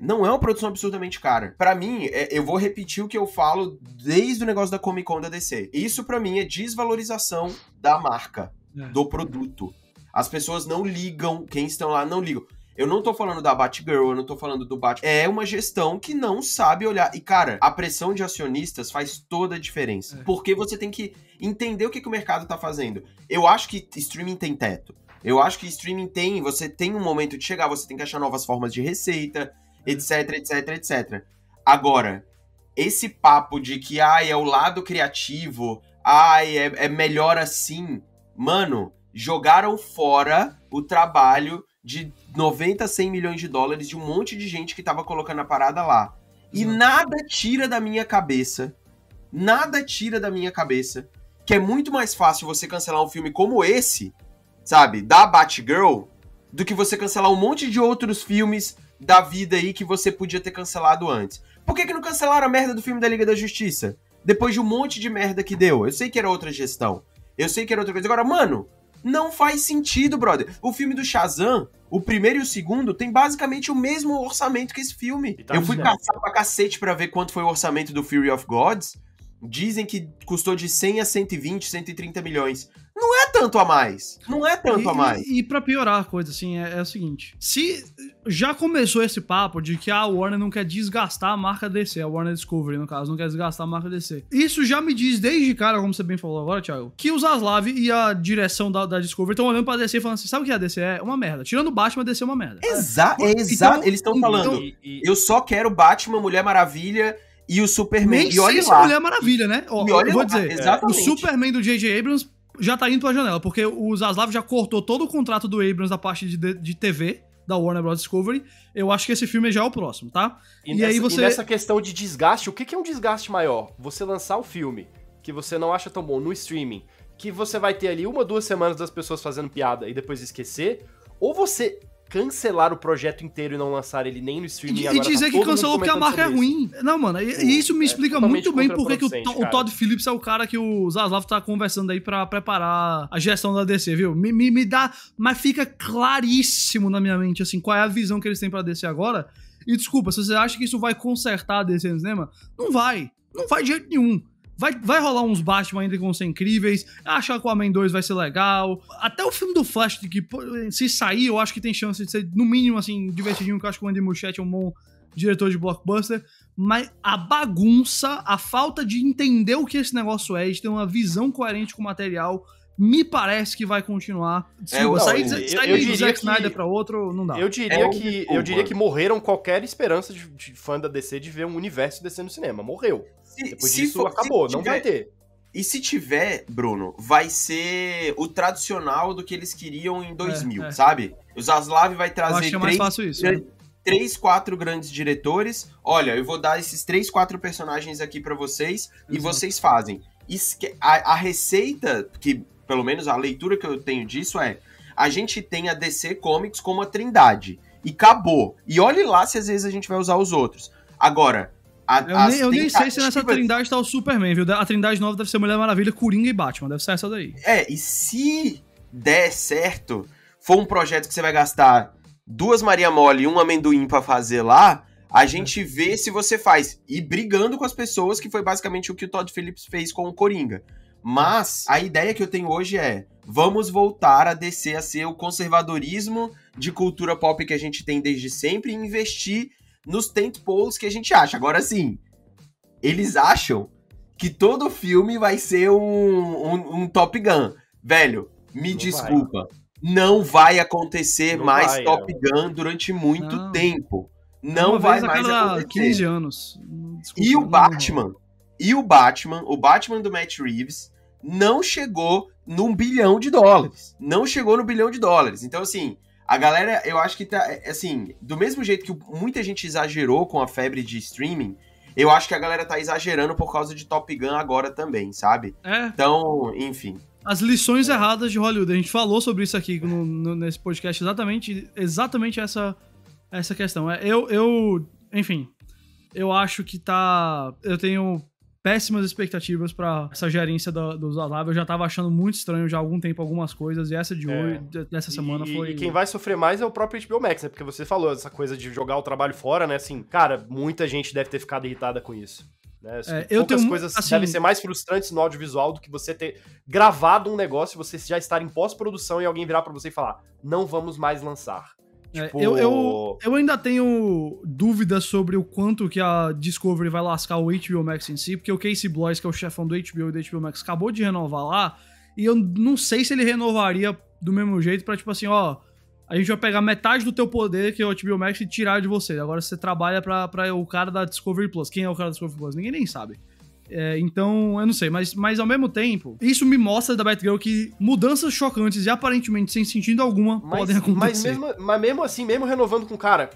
uma produção absurdamente cara. Pra mim, eu vou repetir o que eu falo desde o negócio da Comic Con da DC. Isso pra mim é desvalorização da marca, do produto. As pessoas não ligam, quem estão lá não ligam. Eu não tô falando da Batgirl, eu não tô falando do Batman. É uma gestão que não sabe olhar. E, cara, a pressão de acionistas faz toda a diferença. Porque você tem que entender o que o mercado tá fazendo. Eu acho que streaming tem teto. Eu acho que streaming você tem um momento de chegar, você tem que achar novas formas de receita, etc. Agora, esse papo de que, é o lado criativo, é melhor assim, mano, jogaram fora o trabalho de 90, 100 milhões de dólares de um monte de gente que tava colocando a parada lá. E nada tira da minha cabeça, que é muito mais fácil você cancelar um filme como esse, sabe, da Batgirl, do que você cancelar um monte de outros filmes da vida aí que você podia ter cancelado antes. Por que não cancelaram a merda do filme da Liga da Justiça? Depois de um monte de merda que deu. Eu sei que era outra gestão. Eu sei que era outra coisa. Agora, mano, não faz sentido, brother. O filme do Shazam, o primeiro e o segundo, tem basicamente o mesmo orçamento que esse filme. Eu fui caçar pra cacete pra ver quanto foi o orçamento do Fury of Gods. Dizem que custou de 100 a 120, 130 milhões. Não é tanto a mais. Não é tanto a mais.
E pra piorar a coisa, assim, é o seguinte. Se já começou esse papo de que a Warner não quer desgastar a marca DC, a Warner Discovery, no caso, não quer desgastar a marca DC. Isso já me diz desde cara, como você bem falou agora, Thiago, que o Zaslav e a direção da Discovery estão olhando pra DC e falando assim, sabe o que a DC é? Uma merda. Tirando o Batman, a DC é uma merda.
Exato.
Então,
Eles estão falando, eu só quero Batman, Mulher Maravilha e o Superman.
Nem
e olha
sei
lá.
se Mulher Maravilha, né? Ó, eu vou dizer,
exatamente.
O Superman do J.J. Abrams já tá indo pra janela, porque o Zaslav já cortou todo o contrato do Abrams da parte de TV da Warner Bros. Discovery. Eu acho que esse filme já é o próximo, tá?
E nessa questão de desgaste, o que é um desgaste maior? Você lançar o filme que você não acha tão bom no streaming, que você vai ter ali 1 ou 2 semanas das pessoas fazendo piada e depois esquecer, ou você cancelar o projeto inteiro e não lançar ele nem no streaming
e
agora
dizer que cancelou porque a marca é ruim. Não, mano, e isso me explica muito bem porque que o Todd Phillips é o cara que o Zaslav tá conversando aí pra preparar a gestão da DC, viu? Me dá... Mas fica claríssimo na minha mente, assim, qual é a visão que eles têm pra DC agora. E desculpa, se você acha que isso vai consertar a DC no cinema, não vai. Não vai de jeito nenhum. Vai rolar uns Batman ainda que vão ser incríveis. Acho que o Aquaman 2 vai ser legal. Até o filme do Flash, que se sair, eu acho que tem chance de ser, no mínimo, assim, divertidinho, que eu acho que o Andy Muschietti é um bom diretor de blockbuster. Mas a bagunça, a falta de entender o que esse negócio é, de ter uma visão coerente com o material, me parece que vai continuar. Sair do Zack Snyder pra outro, não dá.
Eu diria que morreram qualquer esperança de fã da DC de ver um universo DC no cinema. Morreu. Depois disso, acabou, não vai ter.
E se tiver, Bruno, vai ser o tradicional do que eles queriam em 2000, sabe? O Zaslav vai trazer 3, 4 grandes diretores. Olha, eu vou dar esses 3, 4 personagens aqui pra vocês e vocês fazem. A receita, que pelo menos a leitura que eu tenho disso é, a gente tem a DC Comics como a trindade. E acabou. E olhe lá se às vezes a gente vai usar os outros. Agora... Eu nem sei se nessa trindade tá o Superman, viu? A trindade nova deve ser Mulher Maravilha, Coringa e Batman. Deve ser essa daí. E se der certo, for um projeto que você vai gastar 2 Maria Mole e 1 amendoim pra fazer lá, a gente vê se você faz. E brigando com as pessoas, que foi basicamente o que o Todd Phillips fez com o Coringa. Mas a ideia que eu tenho hoje é, vamos voltar a descer a ser o conservadorismo de cultura pop que a gente tem desde sempre e investir nos tentpoles que a gente acha. Agora sim, eles acham que todo filme vai ser um Top Gun. Velho, desculpa. Não vai acontecer mais Top Gun durante muito tempo. Não vai mais acontecer.
15 anos.
Desculpa, e o Batman do Matt Reeves não chegou num bilhão de dólares. Não chegou no bilhão de dólares. Então, assim... A galera, eu acho que tá, assim, do mesmo jeito que muita gente exagerou com a febre de streaming, eu acho que a galera tá exagerando por causa de Top Gun agora também, sabe? Então, enfim.
As lições erradas de Hollywood. A gente falou sobre isso aqui nesse podcast, exatamente essa questão. Enfim, eu acho que eu tenho péssimas expectativas pra essa gerência do Zaslav. Eu já tava achando muito estranho já há algum tempo algumas coisas, e essa de hoje, dessa semana foi...
E quem vai sofrer mais é o próprio HBO Max, né? Porque você falou essa coisa de jogar o trabalho fora, né? Assim, cara, muita gente deve ter ficado irritada com isso. Né? Poucas coisas devem ser mais frustrantes no audiovisual do que você ter gravado um negócio, você já estar em pós-produção e alguém virar pra você e falar, não vamos mais lançar. Tipo...
Eu ainda tenho dúvidas sobre o quanto que a Discovery vai lascar o HBO Max em si, porque o Casey Bloys, que é o chefão do HBO e do HBO Max, acabou de renovar lá, e eu não sei se ele renovaria do mesmo jeito pra, tipo assim, ó, a gente vai pegar metade do teu poder, que é o HBO Max, e tirar de você. Agora você trabalha pra o cara da Discovery Plus. Quem é o cara da Discovery Plus? Ninguém nem sabe. Então, eu não sei, mas ao mesmo tempo, isso me mostra da Batgirl que mudanças chocantes e aparentemente sem sentido alguma podem acontecer.
Mas mesmo assim, mesmo renovando com o cara,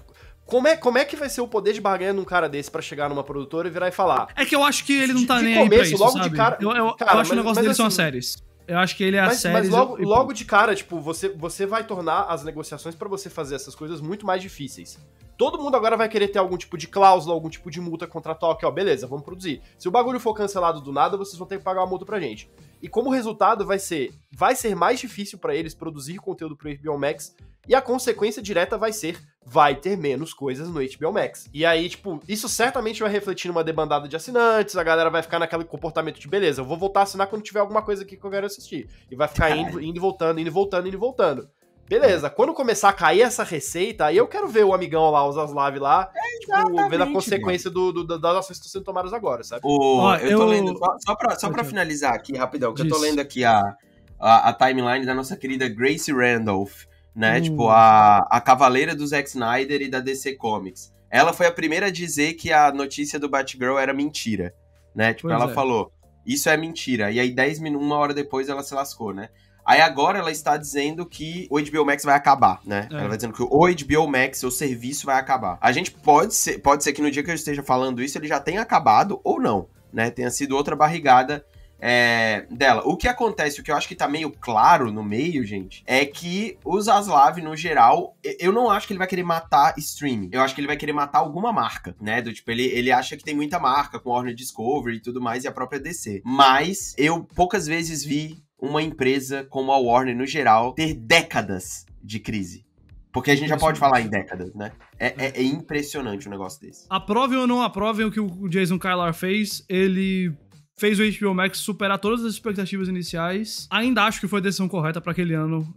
como é que vai ser o poder de barganha num cara desse pra chegar numa produtora e virar e falar?
É que eu acho que ele não tá nem aí pra isso,
logo
sabe?
De cara,
eu acho que o negócio dele são as séries. Eu acho que ele é a série.
Mas logo de cara, tipo, você vai tornar as negociações pra você fazer essas coisas muito mais difíceis. todo mundo agora vai querer ter algum tipo de cláusula, algum tipo de multa contratual, que ó, beleza, vamos produzir. Se o bagulho for cancelado do nada, vocês vão ter que pagar uma multa pra gente. E como resultado vai ser mais difícil pra eles produzir conteúdo pro HBO Max, e a consequência direta vai ter menos coisas no HBO Max. E aí, tipo, isso certamente vai refletir numa debandada de assinantes, a galera vai ficar naquele comportamento de, beleza, eu vou voltar a assinar quando tiver alguma coisa aqui que eu quero assistir. E vai ficar indo e voltando, indo e voltando, indo e voltando. Beleza, quando começar a cair essa receita, aí eu quero ver o amigão lá, o Zaslav lá, tipo, vendo a consequência das ações que estão sendo tomadas agora, sabe?
Eu tô lendo, só pra finalizar aqui, rapidão, que eu tô lendo aqui a timeline da nossa querida Gracie Randolph, né? Tipo, a cavaleira do Zack Snyder e da DC Comics. Ela foi a primeira a dizer que a notícia do Batgirl era mentira, né? Tipo, ela falou, isso é mentira. E aí, 1 hora depois, ela se lascou, né? Aí agora ela está dizendo que o HBO Max vai acabar, né? Ela vai dizendo que o HBO Max, o serviço, vai acabar. A gente pode ser que no dia que eu esteja falando isso, ele já tenha acabado ou não, né? Tenha sido outra barrigada dela. O que acontece, o que eu acho que tá meio claro no meio, gente, é que o Zaslav, no geral, eu não acho que ele vai querer matar streaming. Eu acho que ele vai querer matar alguma marca, né? Do tipo, ele acha que tem muita marca com Warner Discovery e tudo mais, e a própria DC. Mas eu poucas vezes vi uma empresa como a Warner, no geral, ter décadas de crise. Porque a gente já pode falar em décadas, né? É impressionante um negócio desse.
Aprovem ou não aprovem o que o Jason Kilar fez, ele fez o HBO Max superar todas as expectativas iniciais. Ainda acho que foi a decisão correta para aquele ano,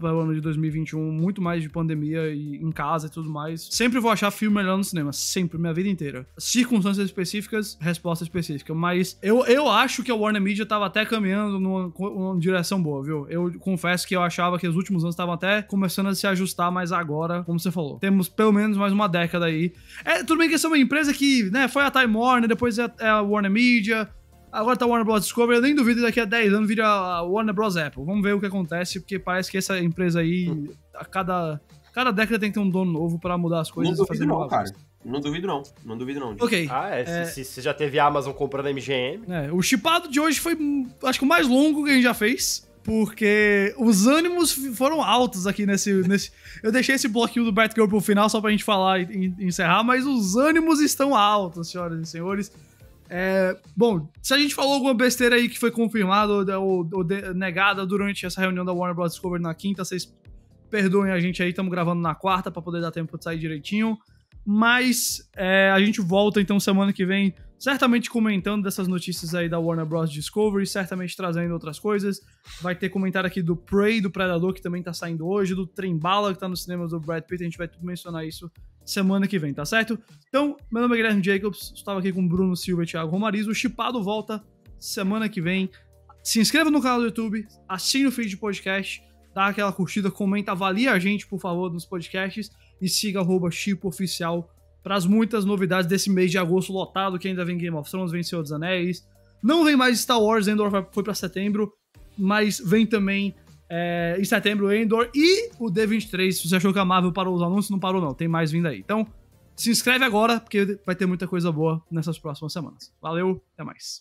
para o ano de 2021, muito mais de pandemia e em casa e tudo mais. Sempre vou achar filme melhor no cinema, sempre, minha vida inteira. Circunstâncias específicas, resposta específica. Mas eu acho que a Warner Media tava até caminhando numa direção boa, viu? Eu confesso que eu achava que os últimos anos estavam até começando a se ajustar, mas agora, como você falou, temos pelo menos mais uma década aí. Tudo bem que essa é uma empresa que, né, foi a Time Warner, depois é a Warner Media, agora tá a Warner Bros. Discovery, eu nem duvido que daqui a 10 anos vira a Warner Bros. Apple. Vamos ver o que acontece, porque parece que essa empresa aí, a cada década tem que ter um dono novo pra mudar as coisas.
Não duvido não, cara. Não duvido não.
Ok.
Se já teve a Amazon comprando a MGM.
O chipado de hoje foi, acho que o mais longo que a gente já fez, porque os ânimos foram altos aqui nesse... Eu deixei esse bloquinho do Batgirl pro final só pra gente falar e encerrar, mas os ânimos estão altos, senhoras e senhores. Bom, se a gente falou alguma besteira aí que foi confirmada ou negada durante essa reunião da Warner Bros. Discovery na quinta, vocês perdoem a gente aí, estamos gravando na quarta pra poder dar tempo de sair direitinho. Mas a gente volta então semana que vem, certamente comentando dessas notícias aí da Warner Bros. Discovery, certamente trazendo outras coisas. Vai ter comentário aqui do Prey, do Predador, que também tá saindo hoje, do Trem-Bala, que tá nos cinemas do Brad Pitt, a gente vai tudo mencionar isso semana que vem, tá certo? Então, meu nome é Guilherme Jacobs, estava aqui com Bruno Silva e Thiago Romariz, o Chipado volta semana que vem. Se inscreva no canal do YouTube, assine o feed de podcast, dá aquela curtida, comenta, avalia a gente, por favor, nos podcasts e siga @ChipoOficial para as muitas novidades desse mês de agosto lotado, que ainda vem Game of Thrones, vem Senhor dos Anéis, não vem mais Star Wars, Endor foi para setembro, mas vem também em setembro Endor e o D23. Se você achou que a Marvel parou os anúncios, não parou não, tem mais vindo aí. Então, se inscreve agora, porque vai ter muita coisa boa nessas próximas semanas. Valeu, até mais.